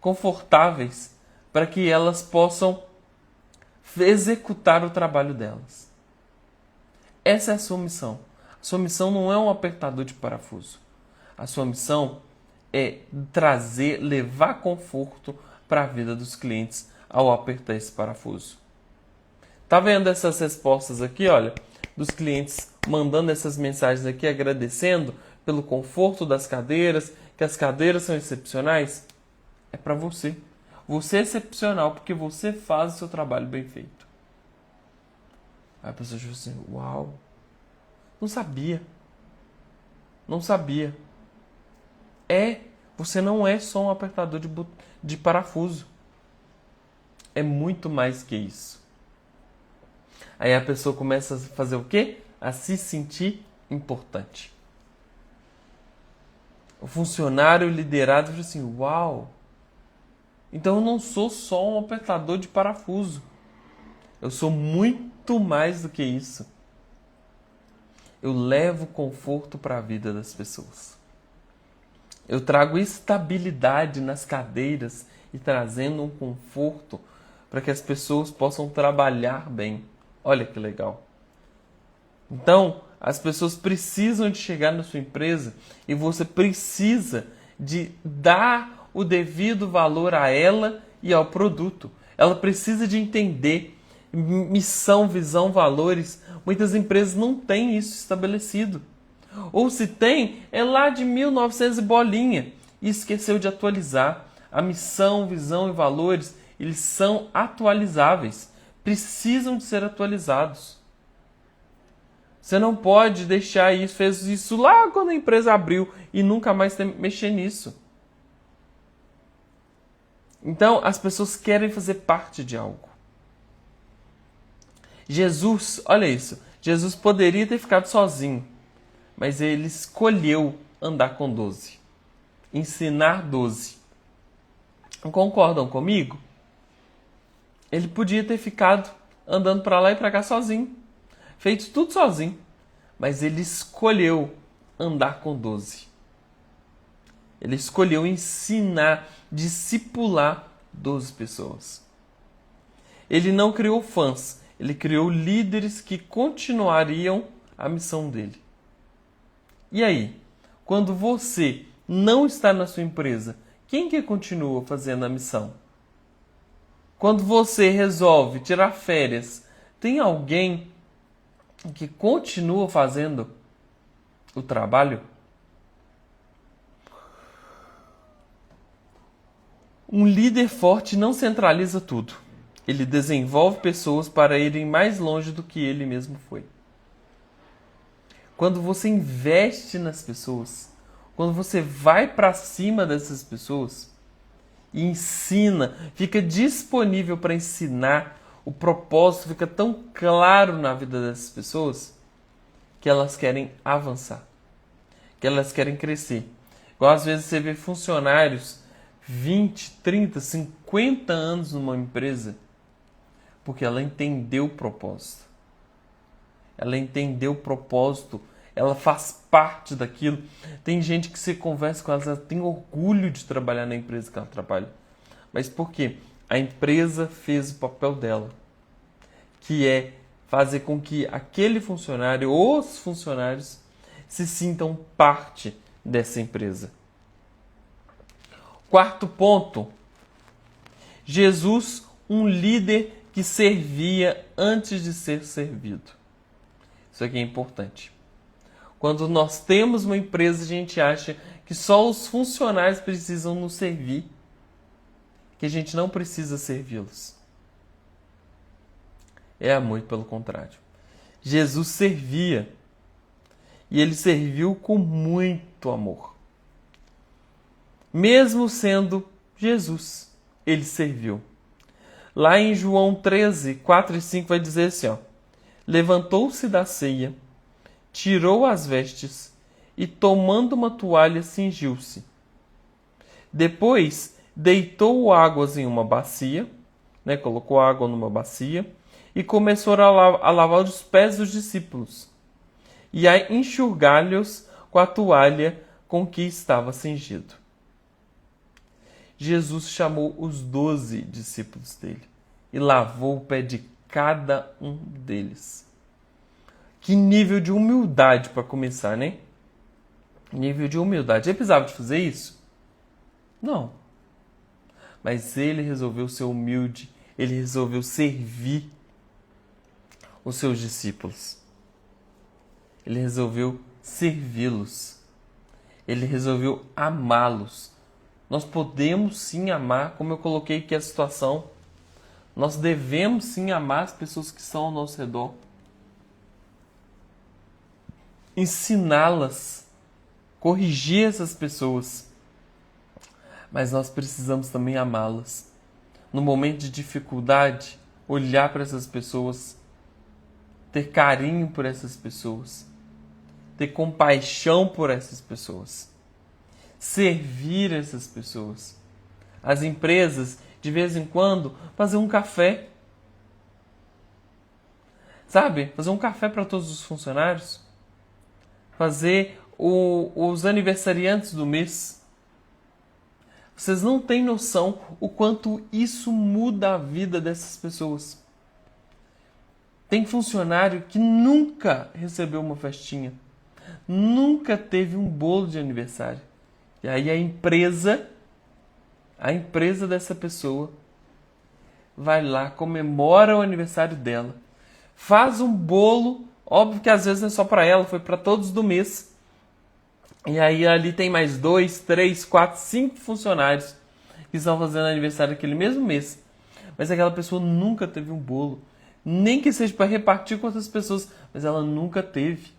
confortáveis, para que elas possam executar o trabalho delas. Essa é a sua missão. A sua missão não é um apertador de parafuso. A sua missão é levar conforto para a vida dos clientes ao apertar esse parafuso. Tá vendo essas respostas aqui, olha, dos clientes mandando essas mensagens aqui, agradecendo pelo conforto das cadeiras, que as cadeiras são excepcionais? É para você. Você é excepcional porque você faz o seu trabalho bem feito. Aí a pessoa diz assim, uau, não sabia. Não sabia. Você não é só um apertador de parafuso. É muito mais que isso. Aí a pessoa começa a fazer o quê? A se sentir importante. O funcionário liderado diz assim, uau, então eu não sou só um apertador de parafuso. Eu sou muito mais do que isso. Eu levo conforto para a vida das pessoas. Eu trago estabilidade nas cadeiras e trazendo um conforto para que as pessoas possam trabalhar bem. Olha que legal. Então, as pessoas precisam de chegar na sua empresa e você precisa de dar o devido valor a ela e ao produto. Ela precisa de entender missão, visão, valores. Muitas empresas não têm isso estabelecido. Ou se tem, é lá de 1900 e bolinha. E esqueceu de atualizar. A missão, visão e valores, eles são atualizáveis. Precisam de ser atualizados. Você não pode deixar isso, fez isso lá quando a empresa abriu e nunca mais mexer nisso. Então, as pessoas querem fazer parte de algo. Jesus, olha isso, Jesus poderia ter ficado sozinho, mas ele escolheu andar com 12, ensinar 12. Concordam comigo? Ele podia ter ficado andando para lá e para cá sozinho, feito tudo sozinho, mas ele escolheu andar com 12. Ele escolheu ensinar, discipular 12 pessoas. Ele não criou fãs, ele criou líderes que continuariam a missão dele. E aí, quando você não está na sua empresa, quem que continua fazendo a missão? Quando você resolve tirar férias, tem alguém que continua fazendo o trabalho? Um líder forte não centraliza tudo. Ele desenvolve pessoas para irem mais longe do que ele mesmo foi. Quando você investe nas pessoas, quando você vai para cima dessas pessoas e ensina, fica disponível para ensinar, o propósito fica tão claro na vida dessas pessoas que elas querem avançar, que elas querem crescer. Igual às vezes você vê funcionários 20, 30, 50 anos numa empresa porque ela entendeu o propósito. Ela entendeu o propósito, ela faz parte daquilo. Tem gente que você conversa com ela tem orgulho de trabalhar na empresa que ela trabalha. Mas por quê? A empresa fez o papel dela, que é fazer com que aquele funcionário, os funcionários, se sintam parte dessa empresa. Quarto ponto, Jesus, um líder que servia antes de ser servido. Isso aqui é importante. Quando nós temos uma empresa, a gente acha que só os funcionários precisam nos servir, que a gente não precisa servi-los. É muito pelo contrário. Jesus servia e ele serviu com muito amor. Mesmo sendo Jesus, ele serviu. Lá em João 13, 4 e 5 vai dizer assim, ó, levantou-se da ceia, tirou as vestes e tomando uma toalha cingiu-se. Depois deitou águas em uma bacia, colocou água numa bacia e começou a lavar os pés dos discípulos e a enxugar-lhes com a toalha com que estava cingido. Jesus chamou os 12 discípulos dele e lavou o pé de cada um deles. Que nível de humildade para começar, né? Nível de humildade. Ele precisava de fazer isso? Não. Mas ele resolveu ser humilde, ele resolveu servir os seus discípulos. Ele resolveu servi-los. Ele resolveu amá-los. Nós podemos sim amar, como eu coloquei aqui a situação. Nós devemos sim amar as pessoas que estão ao nosso redor. Ensiná-las, corrigir essas pessoas. Mas nós precisamos também amá-las. No momento de dificuldade, olhar para essas pessoas, ter carinho por essas pessoas, ter compaixão por essas pessoas, servir essas pessoas. As empresas, de vez em quando, fazer um café. Sabe? Fazer um café para todos os funcionários. Fazer os aniversariantes do mês. Vocês não têm noção o quanto isso muda a vida dessas pessoas. Tem funcionário que nunca recebeu uma festinha, nunca teve um bolo de aniversário. E aí a empresa dessa pessoa vai lá, comemora o aniversário dela, faz um bolo, óbvio que às vezes não é só para ela, foi para todos do mês. E aí ali tem mais 2, 3, 4, 5 funcionários que estão fazendo aniversário naquele mesmo mês. Mas aquela pessoa nunca teve um bolo. Nem que seja para repartir com outras pessoas, mas ela nunca teve.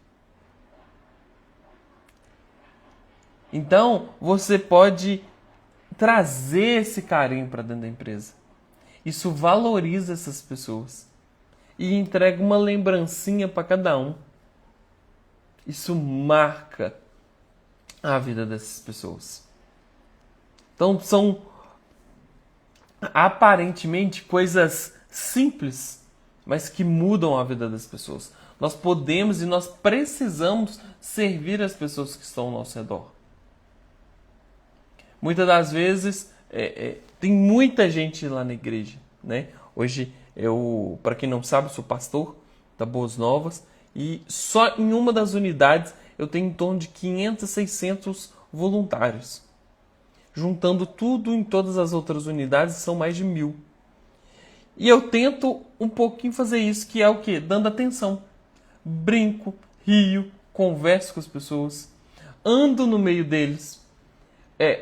Então, você pode trazer esse carinho para dentro da empresa. Isso valoriza essas pessoas. E entrega uma lembrancinha para cada um. Isso marca a vida dessas pessoas. Então, são aparentemente coisas simples, mas que mudam a vida das pessoas. Nós podemos e nós precisamos servir as pessoas que estão ao nosso redor. Muitas das vezes, tem muita gente lá na igreja, né? Hoje, para quem não sabe, sou pastor da Boas Novas e só em uma das unidades eu tenho em torno de 500 a 600 voluntários. Juntando tudo em todas as outras unidades, são mais de 1000. E eu tento um pouquinho fazer isso, que é o quê? Dando atenção. Brinco, rio, converso com as pessoas, ando no meio deles.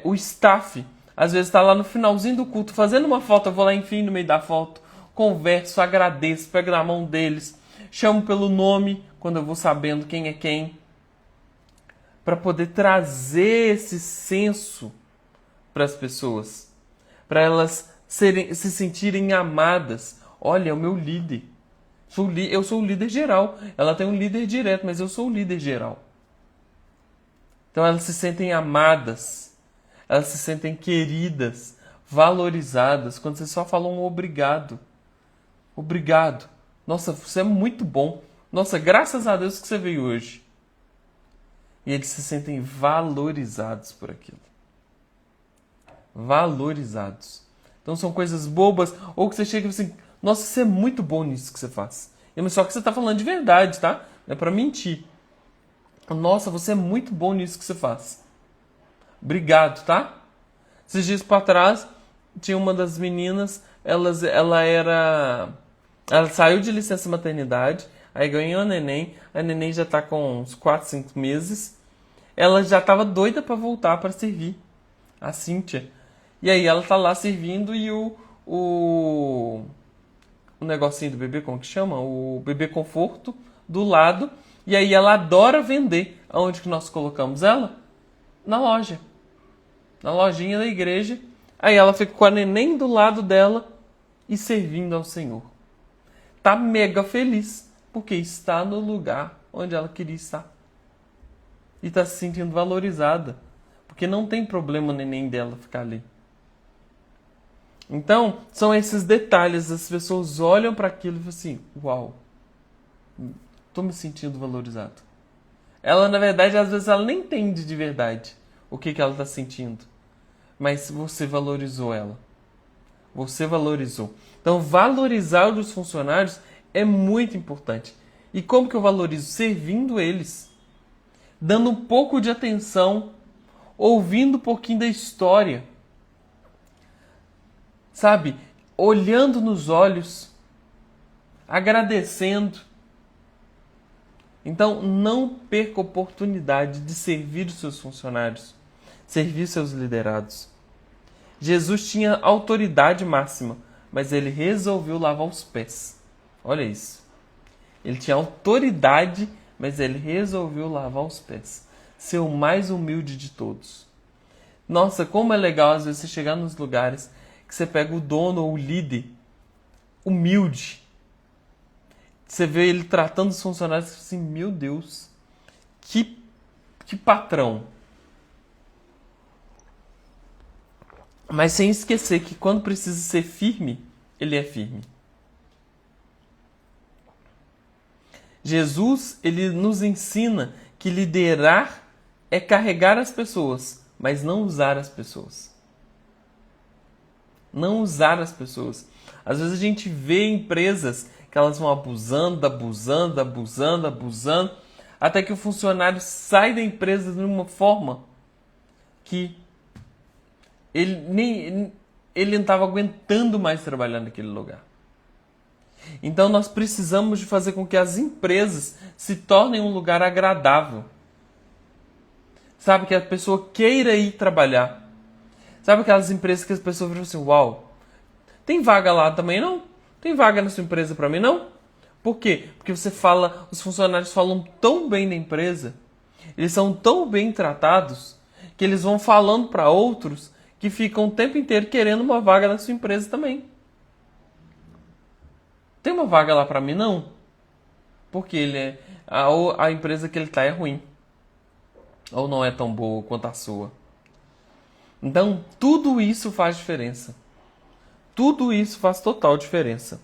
O staff, às vezes está lá no finalzinho do culto, fazendo uma foto, eu vou lá, enfim, no meio da foto, converso, agradeço, pego na mão deles, chamo pelo nome, quando eu vou sabendo quem é quem. para poder trazer esse senso para as pessoas, para elas se sentirem amadas. Olha, é o meu líder. Eu sou o líder geral. Ela tem um líder direto, mas eu sou o líder geral. Então elas se sentem amadas, elas se sentem queridas, valorizadas, quando você só fala um obrigado. Obrigado. Nossa, você é muito bom. Nossa, graças a Deus que você veio hoje. E eles se sentem valorizados por aquilo. Valorizados. Então são coisas bobas, ou que você chega e fala assim, nossa, você é muito bom nisso que você faz. Só que você está falando de verdade, tá? Não é para mentir. Nossa, você é muito bom nisso que você faz. Obrigado, tá? Esses dias para trás, tinha uma das meninas, ela saiu de licença maternidade, aí ganhou a neném já tá com uns 4, 5 meses. Ela já tava doida para voltar para servir, a Cíntia. E aí ela tá lá servindo e o negocinho do bebê, como que chama? O bebê conforto do lado. E aí ela adora vender. Aonde que nós colocamos ela? Na loja. Na lojinha da igreja. Aí ela fica com a neném do lado dela e servindo ao Senhor. Tá mega feliz, porque está no lugar onde ela queria estar. E está se sentindo valorizada, porque não tem problema o neném dela ficar ali. Então, são esses detalhes, as pessoas olham para aquilo e falam assim, uau, estou me sentindo valorizado. Ela, na verdade, às vezes ela nem entende de verdade o que ela está sentindo. Mas você valorizou ela. Você valorizou. Então, valorizar os funcionários é muito importante. E como que eu valorizo? Servindo eles. Dando um pouco de atenção. Ouvindo um pouquinho da história. Sabe? Olhando nos olhos. Agradecendo. Então, não perca a oportunidade de servir os seus funcionários. Servir seus liderados. Jesus tinha autoridade máxima, mas ele resolveu lavar os pés. Olha isso. Ele tinha autoridade, mas ele resolveu lavar os pés. Ser o mais humilde de todos. Nossa, como é legal às vezes você chegar nos lugares que você pega o dono ou o líder humilde. Você vê ele tratando os funcionários e assim, meu Deus, que patrão. Mas sem esquecer que quando precisa ser firme, ele é firme. Jesus, ele nos ensina que liderar é carregar as pessoas, mas não usar as pessoas. Não usar as pessoas. Às vezes a gente vê empresas que elas vão abusando, até que o funcionário sai da empresa de uma forma que ele não estava aguentando mais trabalhar naquele lugar. Então nós precisamos de fazer com que as empresas se tornem um lugar agradável. Sabe, que a pessoa queira ir trabalhar. Sabe aquelas empresas que as pessoas falam assim, uau, tem vaga lá também não? Tem vaga na sua empresa para mim não? Por quê? Porque os funcionários falam tão bem da empresa, eles são tão bem tratados, que eles vão falando para outros que ficam o tempo inteiro querendo uma vaga na sua empresa também. Tem uma vaga lá para mim não? Porque a empresa que ele está é ruim. Ou não é tão boa quanto a sua. Então, tudo isso faz diferença. Tudo isso faz total diferença.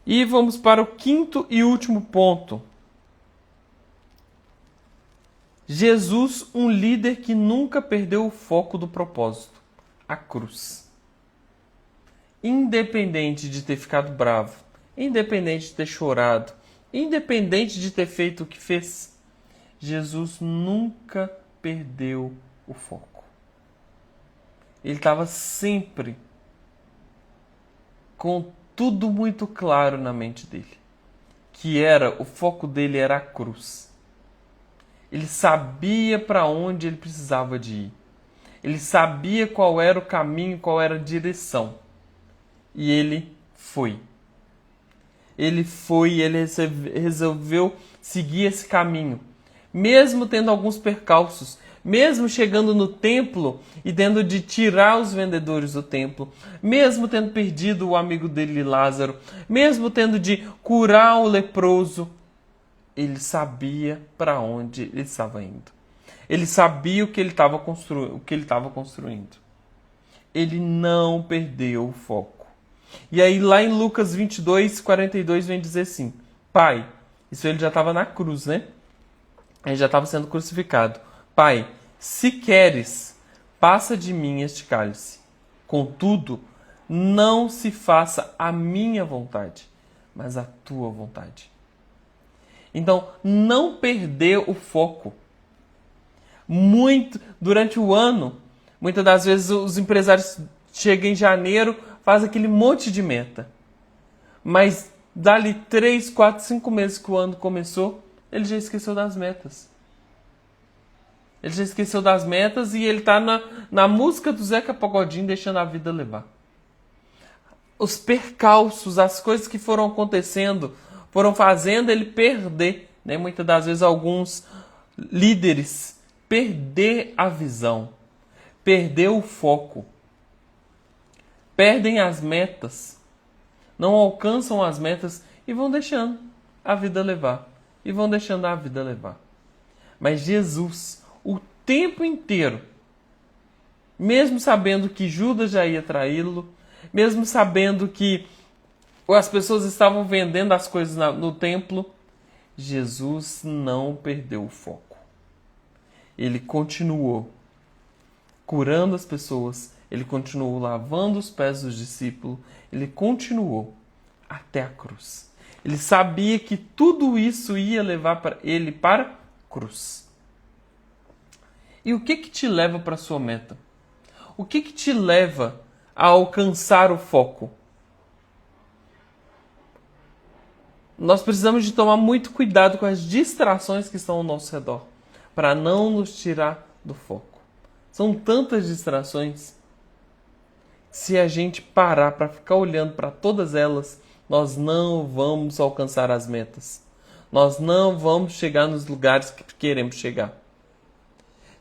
E vamos para o quinto e último ponto. Jesus, um líder que nunca perdeu o foco do propósito. A cruz. Independente de ter ficado bravo, independente de ter chorado, independente de ter feito o que fez, Jesus nunca perdeu o foco. Ele estava sempre com tudo muito claro na mente dele, que o foco dele era a cruz. Ele sabia para onde ele precisava de ir. Ele sabia qual era o caminho, qual era a direção. E ele foi. ele resolveu seguir esse caminho. Mesmo tendo alguns percalços, mesmo chegando no templo e tendo de tirar os vendedores do templo, mesmo tendo perdido o amigo dele Lázaro, mesmo tendo de curar o leproso, ele sabia para onde ele estava indo. Ele sabia o que ele estava construindo. Ele não perdeu o foco. E aí lá em Lucas 22, 42 vem dizer assim: Pai, isso ele já estava na cruz, né? Ele já estava sendo crucificado. Pai, se queres, passa de mim este cálice. Contudo, não se faça a minha vontade, mas a tua vontade. Então, não perder o foco. Durante o ano, muitas das vezes os empresários chegam em janeiro, fazem aquele monte de meta. Mas dali 3, 4, 5 meses que o ano começou, ele já esqueceu das metas. Ele já esqueceu das metas e ele está na música do Zeca Pagodinho, deixando a vida levar. Os percalços, as coisas que foram acontecendo, foram fazendo ele perder, né? Muitas das vezes alguns líderes perder a visão, perder o foco, perdem as metas, não alcançam as metas e vão deixando a vida levar. E vão deixando a vida levar. Mas Jesus, o tempo inteiro, mesmo sabendo que Judas já ia traí-lo, mesmo sabendo que as pessoas estavam vendendo as coisas no templo, Jesus não perdeu o foco. Ele continuou curando as pessoas, ele continuou lavando os pés dos discípulos, ele continuou até a cruz. Ele sabia que tudo isso ia levar ele para a cruz. E o que te leva para a sua meta? O que te leva a alcançar o foco? Nós precisamos de tomar muito cuidado com as distrações que estão ao nosso redor, para não nos tirar do foco. São tantas distrações. Se a gente parar para ficar olhando para todas elas, nós não vamos alcançar as metas. Nós não vamos chegar nos lugares que queremos chegar.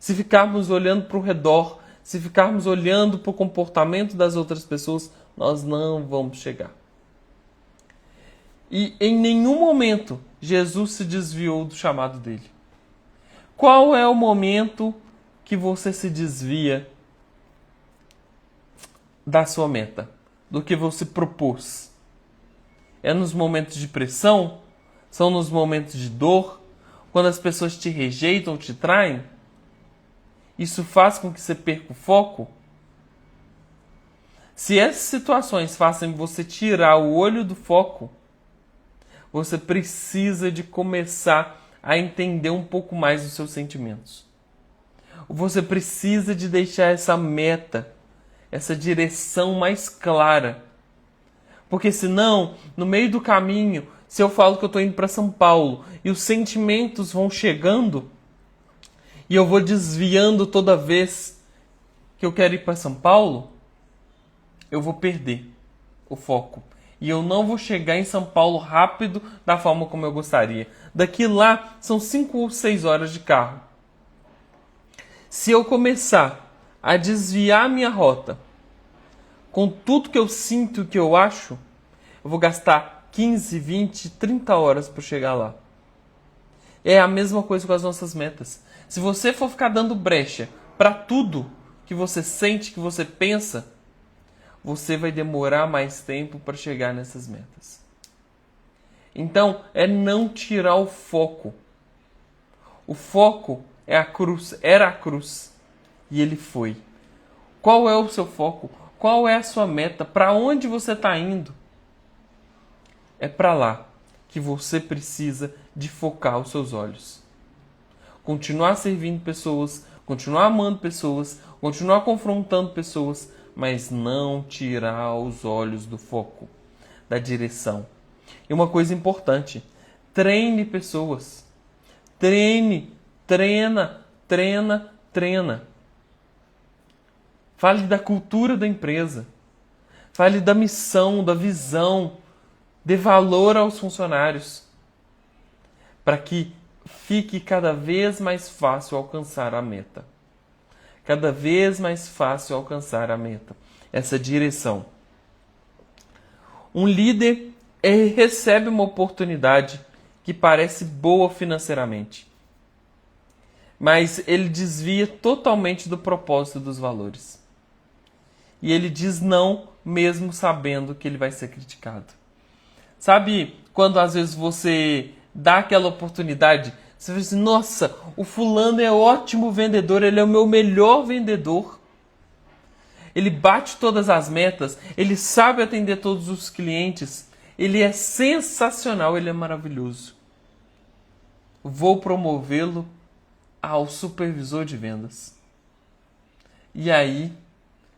Se ficarmos olhando para o redor, se ficarmos olhando para o comportamento das outras pessoas, nós não vamos chegar. E em nenhum momento Jesus se desviou do chamado dele. Qual é o momento que você se desvia da sua meta, do que você propôs? É nos momentos de pressão? São nos momentos de dor? Quando as pessoas te rejeitam, te traem? Isso faz com que você perca o foco? Se essas situações fazem você tirar o olho do foco, você precisa de começar a entender um pouco mais os seus sentimentos. Você precisa de deixar essa meta, essa direção mais clara. Porque senão, no meio do caminho, se eu falo que eu estou indo para São Paulo e os sentimentos vão chegando e eu vou desviando toda vez que eu quero ir para São Paulo, eu vou perder o foco. E eu não vou chegar em São Paulo rápido da forma como eu gostaria. Daqui lá são 5 ou 6 horas de carro. Se eu começar a desviar minha rota com tudo que eu sinto e que eu acho, eu vou gastar 15, 20, 30 horas para chegar lá. É a mesma coisa com as nossas metas. Se você for ficar dando brecha para tudo que você sente, que você pensa, você vai demorar mais tempo para chegar nessas metas. Então, é não tirar o foco. O foco é a cruz, era a cruz. E ele foi. Qual é o seu foco? Qual é a sua meta? Para onde você está indo? É para lá que você precisa de focar os seus olhos. Continuar servindo pessoas, continuar amando pessoas, continuar confrontando pessoas, mas não tirar os olhos do foco, da direção. E uma coisa importante, treine pessoas. Treine, treina. Fale da cultura da empresa. Fale da missão, da visão, Dê valor aos funcionários, para que fique cada vez mais fácil alcançar a meta. Cada vez mais fácil alcançar a meta. Essa direção. Um líder recebe uma oportunidade que parece boa financeiramente, mas ele desvia totalmente do propósito dos valores. E ele diz não, mesmo sabendo que ele vai ser criticado. Sabe quando às vezes você dá aquela oportunidade, você fala assim, nossa, o fulano é ótimo vendedor, ele é o meu melhor vendedor. Ele bate todas as metas, ele sabe atender todos os clientes, ele é sensacional, ele é maravilhoso. Vou promovê-lo ao supervisor de vendas. E aí,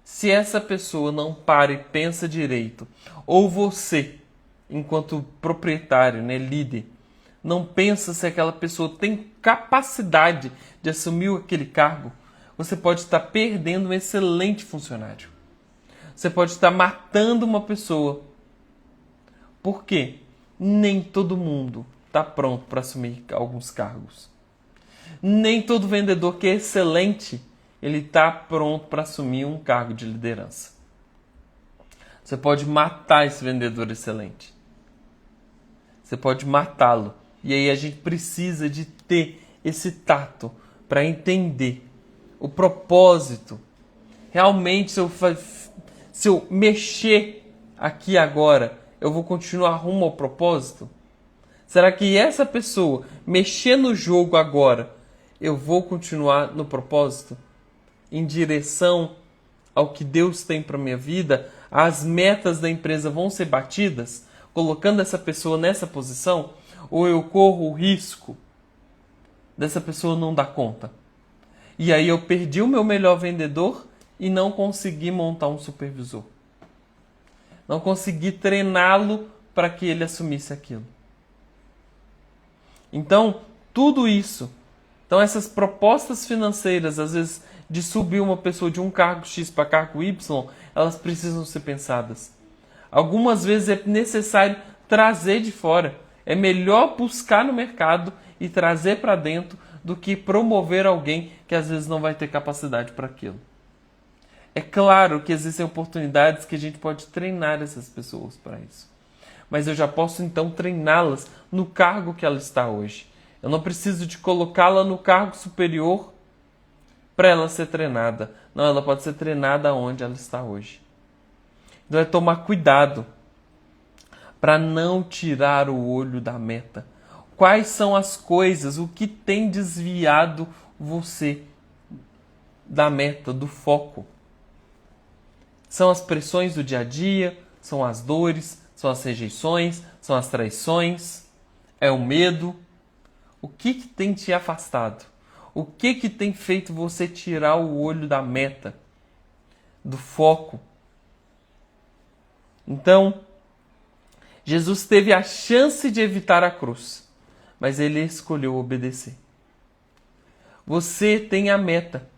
se essa pessoa não para e pensa direito, ou você, enquanto proprietário, líder, não pensa se aquela pessoa tem capacidade de assumir aquele cargo, você pode estar perdendo um excelente funcionário. Você pode estar matando uma pessoa. Por quê? Nem todo mundo está pronto para assumir alguns cargos. Nem todo vendedor que é excelente, ele está pronto para assumir um cargo de liderança. Você pode matar esse vendedor excelente. Você pode matá-lo. E aí a gente precisa de ter esse tato para entender o propósito. Realmente, se eu mexer aqui agora, eu vou continuar rumo ao propósito? Será que essa pessoa mexer no jogo agora, eu vou continuar no propósito? Em direção ao que Deus tem para minha vida? As metas da empresa vão ser batidas, colocando essa pessoa nessa posição? Ou eu corro o risco dessa pessoa não dar conta? E aí eu perdi o meu melhor vendedor e não consegui montar um supervisor. Não consegui treiná-lo para que ele assumisse aquilo. Então, tudo isso. Então, essas propostas financeiras, às vezes, de subir uma pessoa de um cargo X para cargo Y, elas precisam ser pensadas. Algumas vezes é necessário trazer de fora. É melhor buscar no mercado e trazer para dentro do que promover alguém que às vezes não vai ter capacidade para aquilo. É claro que existem oportunidades que a gente pode treinar essas pessoas para isso. Mas eu já posso então treiná-las no cargo que ela está hoje. Eu não preciso de colocá-la no cargo superior para ela ser treinada. Não, ela pode ser treinada onde ela está hoje. Então é tomar cuidado para não tirar o olho da meta. Quais são as coisas, o que tem desviado você da meta, do foco? São as pressões do dia a dia, são as dores, são as rejeições, são as traições, é o medo. O que tem te afastado? O que tem feito você tirar o olho da meta, do foco? Então, Jesus teve a chance de evitar a cruz, mas ele escolheu obedecer. Você tem a meta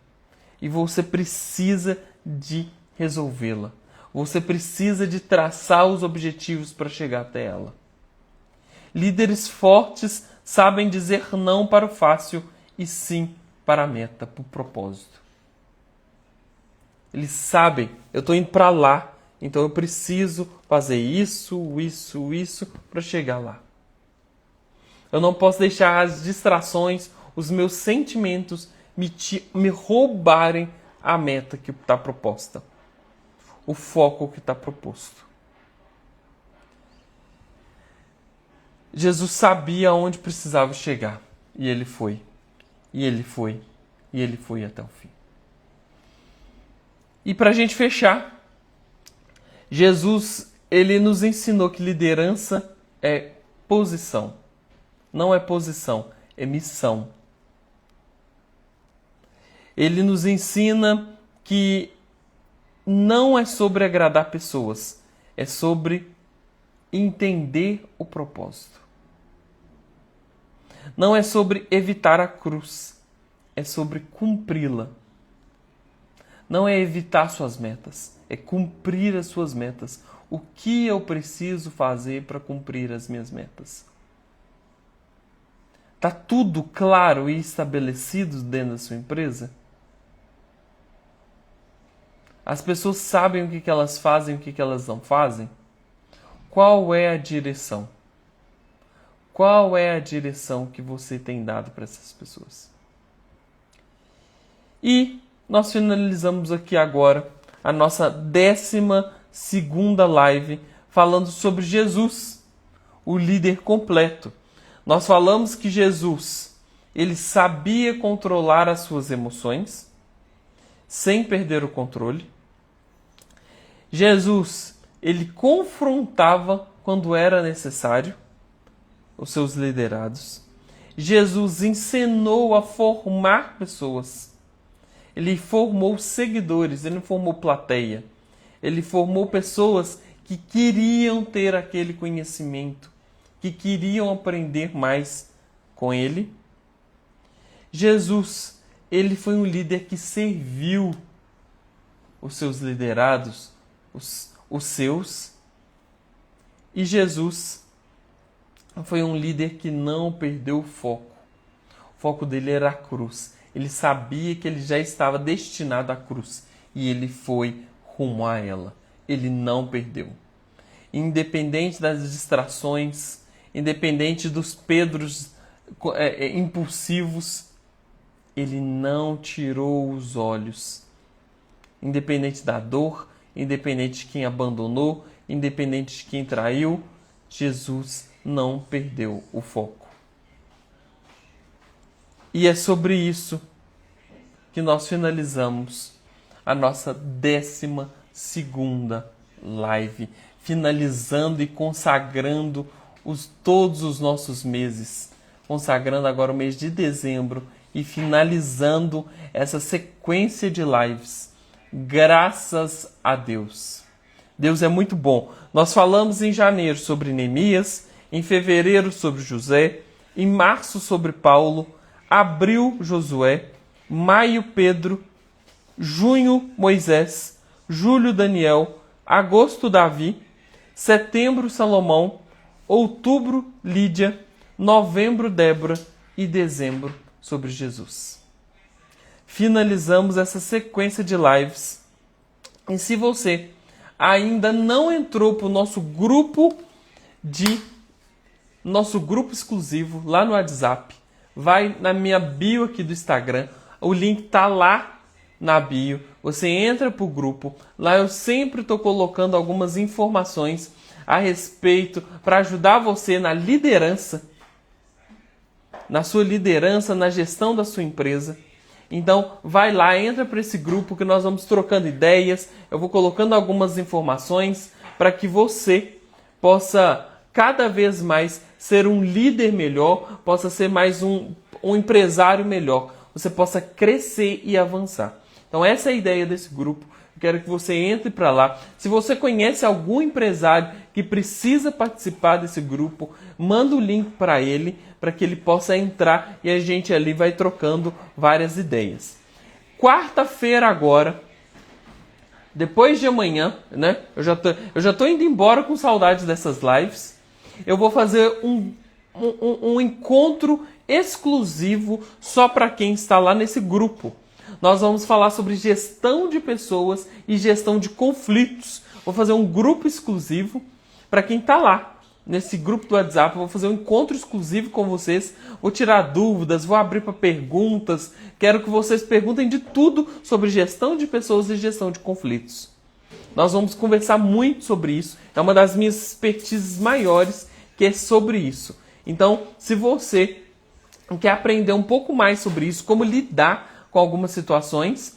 e você precisa de resolvê-la. Você precisa de traçar os objetivos para chegar até ela. Líderes fortes sabem dizer não para o fácil e sim para a meta, para o propósito. Eles sabem, eu estou indo para lá, então eu preciso fazer isso para chegar lá. Eu não posso deixar as distrações, os meus sentimentos me roubarem a meta que está proposta. O foco que está proposto. Jesus sabia aonde precisava chegar. E ele foi. E ele foi. E ele foi até o fim. E para a gente fechar, Jesus, ele nos ensinou que liderança é posição. Não é posição, é missão. Ele nos ensina que não é sobre agradar pessoas, é sobre entender o propósito. Não é sobre evitar a cruz, é sobre cumpri-la. Não é evitar suas metas, é cumprir as suas metas. O que eu preciso fazer para cumprir as minhas metas? Está tudo claro e estabelecido dentro da sua empresa? As pessoas sabem o que elas fazem e o que elas não fazem? Qual é a direção? Qual é a direção que você tem dado para essas pessoas? E nós finalizamos aqui agora a nossa 12ª live falando sobre Jesus, o líder completo. Nós falamos que Jesus, ele sabia controlar as suas emoções sem perder o controle. Jesus, ele confrontava quando era necessário os seus liderados. Jesus ensinou a formar pessoas. Ele formou seguidores, ele não formou plateia. Ele formou pessoas que queriam ter aquele conhecimento, que queriam aprender mais com ele. Jesus, ele foi um líder que serviu os seus liderados, os seus. E Jesus foi um líder que não perdeu o foco. O foco dele era a cruz. Ele sabia que ele já estava destinado à cruz. E ele foi rumo a ela. Ele não perdeu. Independente das distrações, independente dos Pedros impulsivos, ele não tirou os olhos. Independente da dor, independente de quem abandonou, independente de quem traiu, Jesus não perdeu o foco. E é sobre isso que nós finalizamos a nossa 12ª live, finalizando e consagrando todos os nossos meses, consagrando agora o mês de dezembro e finalizando essa sequência de lives. Graças a Deus. Deus é muito bom. Nós falamos em janeiro sobre Neemias, em fevereiro sobre José, em março sobre Paulo, abril Josué, maio Pedro, junho Moisés, julho Daniel, agosto Davi, setembro Salomão, outubro Lídia, novembro Débora e dezembro sobre Jesus. Finalizamos essa sequência de lives. E se você ainda não entrou para o nosso grupo exclusivo lá no WhatsApp, vai na minha bio aqui do Instagram, o link está lá na bio, você entra para o grupo, lá eu sempre estou colocando algumas informações a respeito para ajudar você na liderança, na sua liderança, na gestão da sua empresa. Então, vai lá, entra para esse grupo que nós vamos trocando ideias, eu vou colocando algumas informações para que você possa cada vez mais ser um líder melhor, possa ser mais um empresário melhor, você possa crescer e avançar. Então, essa é a ideia desse grupo. Eu quero que você entre para lá. Se você conhece algum empresário que precisa participar desse grupo, manda o link para ele, para que ele possa entrar e a gente ali vai trocando várias ideias. Quarta-feira agora, depois de amanhã, né? Eu já tô indo embora com saudades dessas lives. Eu vou fazer um encontro exclusivo só para quem está lá nesse grupo. Nós vamos falar sobre gestão de pessoas e gestão de conflitos. Vou fazer um grupo exclusivo para quem está lá. Nesse grupo do WhatsApp, eu vou fazer um encontro exclusivo com vocês. Vou tirar dúvidas, vou abrir para perguntas. Quero que vocês perguntem de tudo sobre gestão de pessoas e gestão de conflitos. Nós vamos conversar muito sobre isso. É uma das minhas expertises maiores, que é sobre isso. Então, se você quer aprender um pouco mais sobre isso, como lidar com algumas situações,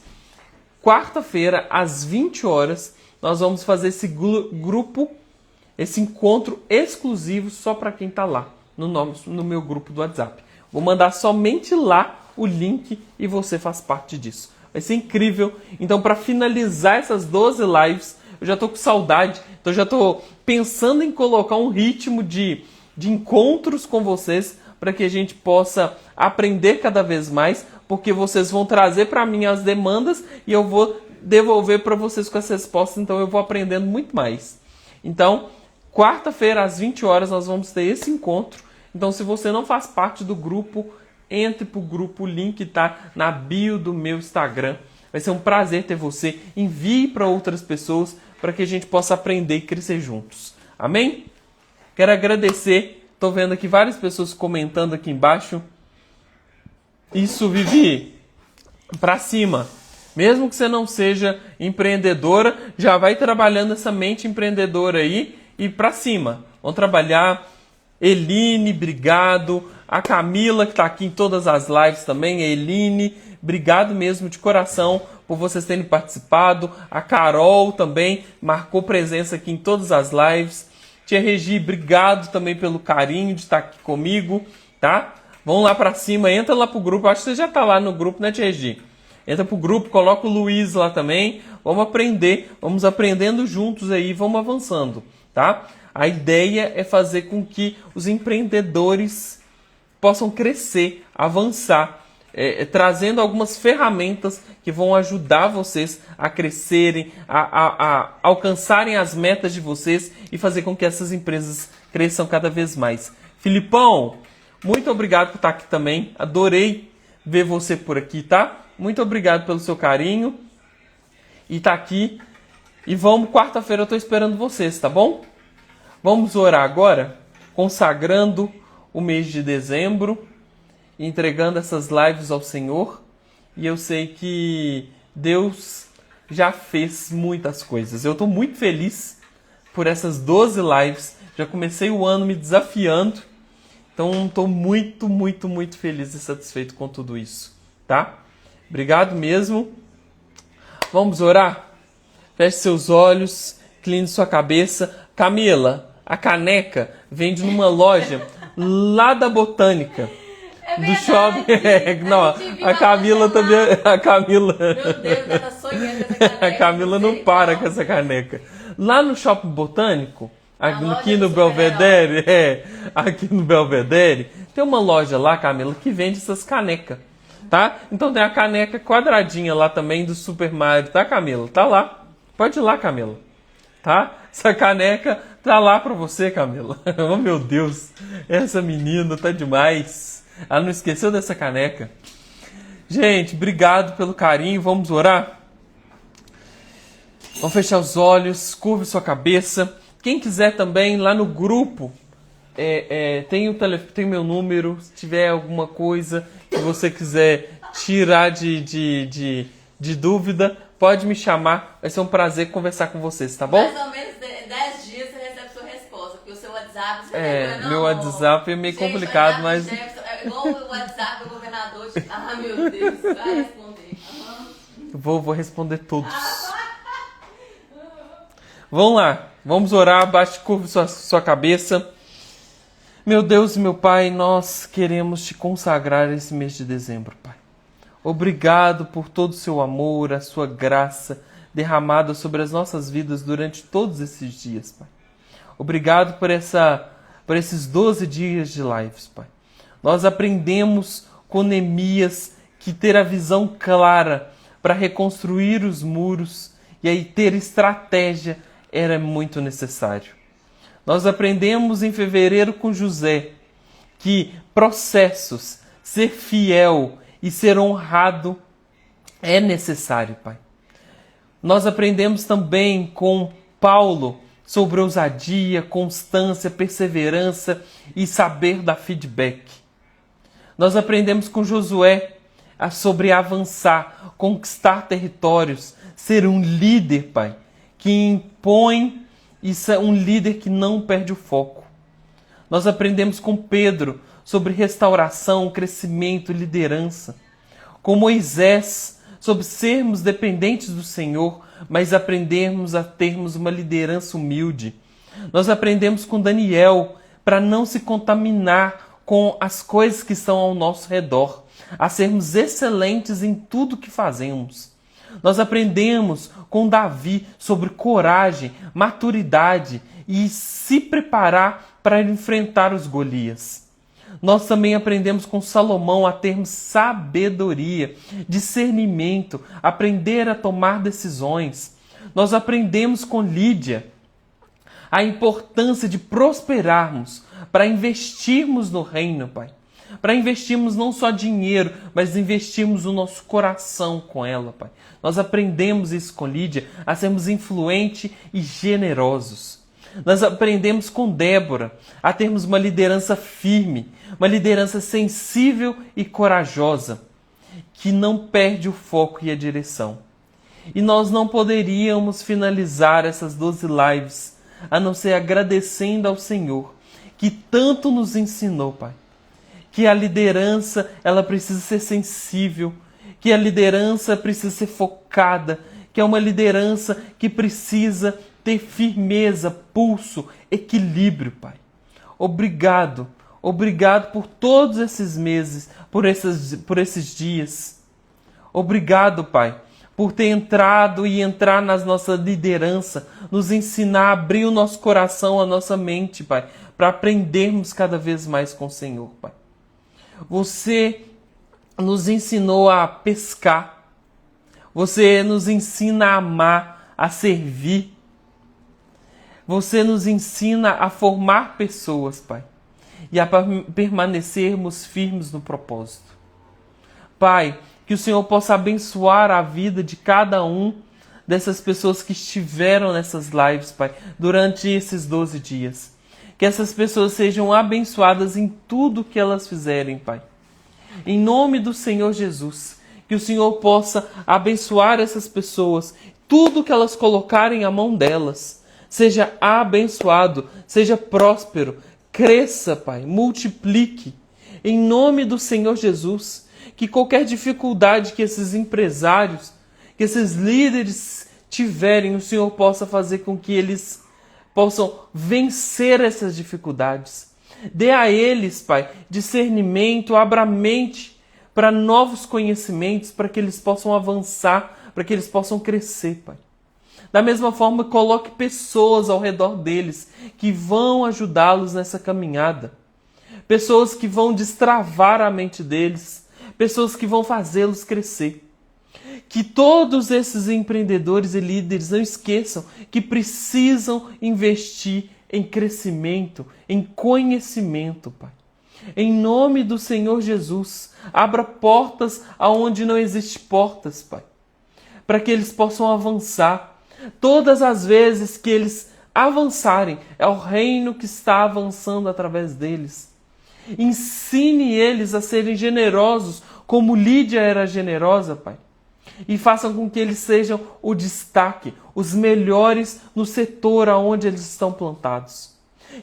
quarta-feira, às 20 horas, nós vamos fazer esse grupo, esse encontro exclusivo só para quem está lá, no meu grupo do WhatsApp. Vou mandar somente lá o link e você faz parte disso. Vai ser incrível. Então, para finalizar essas 12 lives, eu já estou com saudade, então já estou pensando em colocar um ritmo de encontros com vocês para que a gente possa aprender cada vez mais, porque vocês vão trazer para mim as demandas e eu vou devolver para vocês com as respostas, então eu vou aprendendo muito mais. Então, quarta-feira às 20 horas nós vamos ter esse encontro. Então, se você não faz parte do grupo, entre pro grupo, o link está na bio do meu Instagram. Vai ser um prazer ter você. Envie para outras pessoas para que a gente possa aprender e crescer juntos. Amém? Quero agradecer. Estou vendo aqui várias pessoas comentando aqui embaixo. Isso, Vivi. Para cima. Mesmo que você não seja empreendedora, já vai trabalhando essa mente empreendedora aí e para cima. Vamos trabalhar. Eline, obrigado. A Camila, que está aqui em todas as lives também. A Eline, obrigado mesmo de coração por vocês terem participado. A Carol também marcou presença aqui em todas as lives. Tia Regi, obrigado também pelo carinho de estar aqui comigo, tá? Vamos lá para cima, entra lá pro grupo. Acho que você já está lá no grupo, né, Tia Regi? Entra pro grupo, coloca o Luiz lá também. Vamos aprender, vamos aprendendo juntos aí, vamos avançando, tá? A ideia é fazer com que os empreendedores possam crescer, avançar, trazendo algumas ferramentas que vão ajudar vocês a crescerem, a alcançarem as metas de vocês e fazer com que essas empresas cresçam cada vez mais. Filipão, muito obrigado por estar aqui também. Adorei ver você por aqui, tá? Muito obrigado pelo seu carinho e tá aqui. E vamos, quarta-feira eu estou esperando vocês, tá bom? Vamos orar agora, consagrando o mês de dezembro, entregando essas lives ao Senhor. E eu sei que Deus já fez muitas coisas. Eu estou muito feliz por essas 12 lives. Já comecei o ano me desafiando. Então estou muito, muito, muito feliz e satisfeito com tudo isso, tá? Obrigado mesmo. Vamos orar? Feche seus olhos, incline sua cabeça. Camila, a caneca vende numa loja lá da Botânica. Do shopping. Não, a Camila também. A Camila. Meu Deus, ela tá sonhando com essa caneca. A Camila não para com essa caneca. Lá no Shopping Botânico, aqui no Belvedere, aqui no Belvedere, tem uma loja lá, Camila, que vende essas canecas, tá? Então tem a caneca quadradinha lá também do Super Mario, tá, Camila? Tá lá. Pode ir lá, Camila. Tá? Essa caneca tá lá pra você, Camila. Oh, meu Deus. Essa menina tá demais. Ela não esqueceu dessa caneca. Gente, obrigado pelo carinho. Vamos orar? Vamos fechar os olhos, curve sua cabeça. Quem quiser também, lá no grupo, tem o meu número. Se tiver alguma coisa que você quiser tirar de dúvida, pode me chamar. Vai ser um prazer conversar com vocês, tá bom? Mais ou menos 10 dias você recebe sua resposta, porque o seu WhatsApp... Meu WhatsApp é meio complicado, mas... É igual o WhatsApp do governador. Ah, meu Deus, vai responder. Vou responder todos. Vamos lá, vamos orar, baixe, curve sua cabeça. Meu Deus e meu Pai, nós queremos te consagrar esse mês de dezembro, Pai. Obrigado por todo o seu amor, a sua graça derramada sobre as nossas vidas durante todos esses dias, Pai. Obrigado por esses 12 dias de lives, Pai. Nós aprendemos com Neemias que ter a visão clara para reconstruir os muros e aí ter estratégia era muito necessário. Nós aprendemos em fevereiro com José que processos, ser fiel e ser honrado é necessário, Pai. Nós aprendemos também com Paulo sobre ousadia, constância, perseverança e saber dar feedback. Nós aprendemos com Josué sobre avançar, conquistar territórios, ser um líder, Pai, que impõe e um líder que não perde o foco. Nós aprendemos com Pedro sobre restauração, crescimento e liderança. Com Moisés, sobre sermos dependentes do Senhor, mas aprendermos a termos uma liderança humilde. Nós aprendemos com Daniel para não se contaminar com as coisas que estão ao nosso redor, a sermos excelentes em tudo que fazemos. Nós aprendemos com Davi sobre coragem, maturidade e se preparar para enfrentar os Golias. Nós também aprendemos com Salomão a termos sabedoria, discernimento, aprender a tomar decisões. Nós aprendemos com Lídia a importância de prosperarmos, para investirmos no reino, Pai. Para investirmos não só dinheiro, mas investirmos o nosso coração com ela, Pai. Nós aprendemos isso com Lídia, a sermos influentes e generosos. Nós aprendemos com Débora a termos uma liderança firme, uma liderança sensível e corajosa, que não perde o foco e a direção. E nós não poderíamos finalizar essas 12 lives a não ser agradecendo ao Senhor, que tanto nos ensinou, Pai. Que a liderança, ela precisa ser sensível, que a liderança precisa ser focada, que é uma liderança que precisa ter firmeza, pulso, equilíbrio, Pai. Obrigado, obrigado por todos esses meses, por esses dias. Obrigado, Pai, por ter entrado e entrar na nossa liderança, nos ensinar a abrir o nosso coração, a nossa mente, Pai, para aprendermos cada vez mais com o Senhor, Pai. Você nos ensinou a pescar, você nos ensina a amar, a servir, você nos ensina a formar pessoas, Pai, e a permanecermos firmes no propósito. Pai, que o Senhor possa abençoar a vida de cada um dessas pessoas que estiveram nessas lives, Pai, durante esses 12 dias. Que essas pessoas sejam abençoadas em tudo que elas fizerem, Pai. Em nome do Senhor Jesus, que o Senhor possa abençoar essas pessoas, tudo que elas colocarem à mão delas, seja abençoado, seja próspero, cresça, Pai, multiplique. Em nome do Senhor Jesus, que qualquer dificuldade que esses empresários, que esses líderes tiverem, o Senhor possa fazer com que eles possam vencer essas dificuldades. Dê a eles, Pai, discernimento, abra a mente para novos conhecimentos, para que eles possam avançar, para que eles possam crescer, Pai. Da mesma forma, coloque pessoas ao redor deles que vão ajudá-los nessa caminhada. Pessoas que vão destravar a mente deles, pessoas que vão fazê-los crescer. Que todos esses empreendedores e líderes não esqueçam que precisam investir em crescimento, em conhecimento, Pai. Em nome do Senhor Jesus, abra portas aonde não existem portas, Pai, para que eles possam avançar. Todas as vezes que eles avançarem, é o reino que está avançando através deles. Ensine eles a serem generosos, como Lídia era generosa, Pai. E façam com que eles sejam o destaque, os melhores no setor aonde eles estão plantados.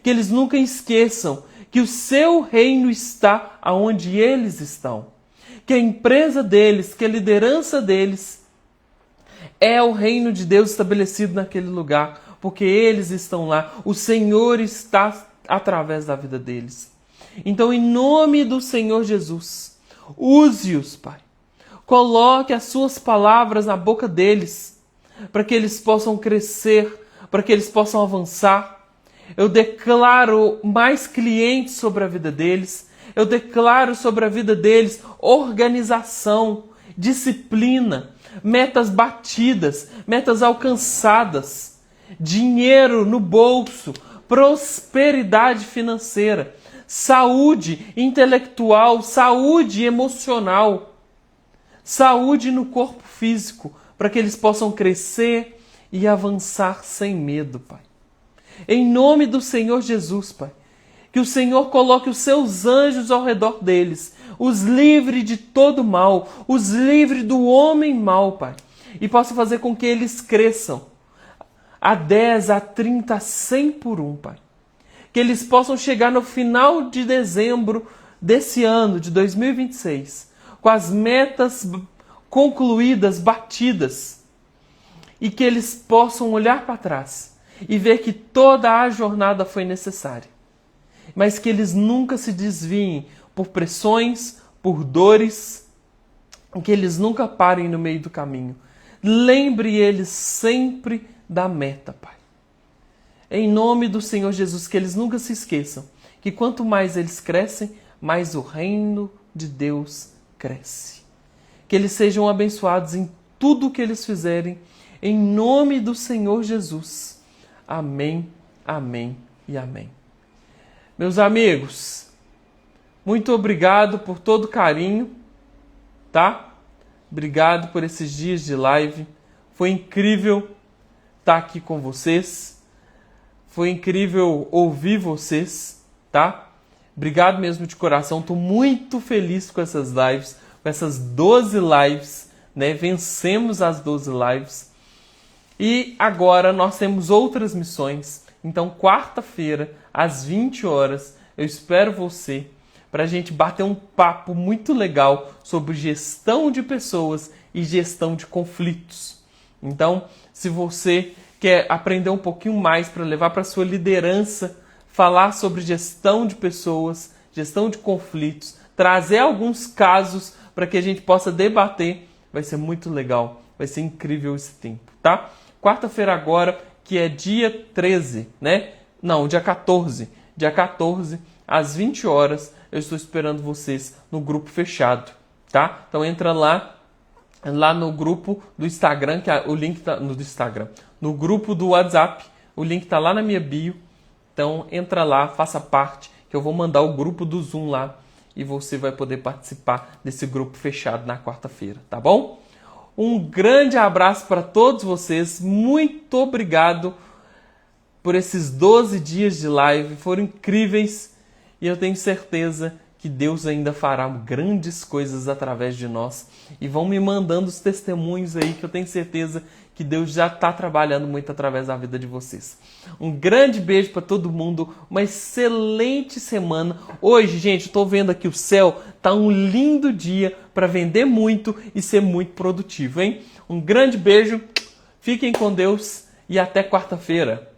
Que eles nunca esqueçam que o seu reino está aonde eles estão. Que a empresa deles, que a liderança deles é o reino de Deus estabelecido naquele lugar, porque eles estão lá. O Senhor está através da vida deles. Então, em nome do Senhor Jesus, use-os, Pai. Coloque as suas palavras na boca deles, para que eles possam crescer, para que eles possam avançar. Eu declaro mais clientes sobre a vida deles. Eu declaro sobre a vida deles organização, disciplina, metas batidas, metas alcançadas, dinheiro no bolso, prosperidade financeira, saúde intelectual, saúde emocional, saúde no corpo físico, para que eles possam crescer e avançar sem medo, Pai. Em nome do Senhor Jesus, Pai, que o Senhor coloque os seus anjos ao redor deles, os livre de todo mal, os livre do homem mau, Pai, e possa fazer com que eles cresçam a 10, a 30, a 100 por um, Pai. Que eles possam chegar no final de dezembro desse ano, de 2026, com as metas concluídas, batidas, e que eles possam olhar para trás e ver que toda a jornada foi necessária, mas que eles nunca se desviem por pressões, por dores, que eles nunca parem no meio do caminho. Lembre eles sempre da meta, Pai. Em nome do Senhor Jesus, que eles nunca se esqueçam que quanto mais eles crescem, mais o reino de Deus cresce. Que eles sejam abençoados em tudo o que eles fizerem, em nome do Senhor Jesus. Amém. Amém e amém. Meus amigos, muito obrigado por todo o carinho, tá? Obrigado por esses dias de live. Foi incrível estar aqui com vocês. Foi incrível ouvir vocês, tá? Obrigado mesmo de coração. Estou muito feliz com essas lives, com essas 12 lives, né? Vencemos as 12 lives. E agora nós temos outras missões. Então, quarta-feira, às 20 horas, eu espero você para a gente bater um papo muito legal sobre gestão de pessoas e gestão de conflitos. Então, se você quer aprender um pouquinho mais para levar para a sua liderança, falar sobre gestão de pessoas, gestão de conflitos, trazer alguns casos para que a gente possa debater, vai ser muito legal, vai ser incrível esse tempo, tá? Quarta-feira agora, que é dia 13, né? Não, dia 14. Dia 14, às 20 horas, eu estou esperando vocês no grupo fechado, tá? Então entra lá no grupo do Instagram, que o link tá no do Instagram, no grupo do WhatsApp, o link tá lá na minha bio. Então entra lá, faça parte, que eu vou mandar o grupo do Zoom lá e você vai poder participar desse grupo fechado na quarta-feira, tá bom? Um grande abraço para todos vocês, muito obrigado por esses 12 dias de live, foram incríveis e eu tenho certeza que Deus ainda fará grandes coisas através de nós. E vão me mandando os testemunhos aí, que eu tenho certeza que Deus já está trabalhando muito através da vida de vocês. Um grande beijo para todo mundo, uma excelente semana. Hoje, gente, estou vendo aqui o céu, tá um lindo dia para vender muito e ser muito produtivo, hein? Um grande beijo, fiquem com Deus e até quarta-feira.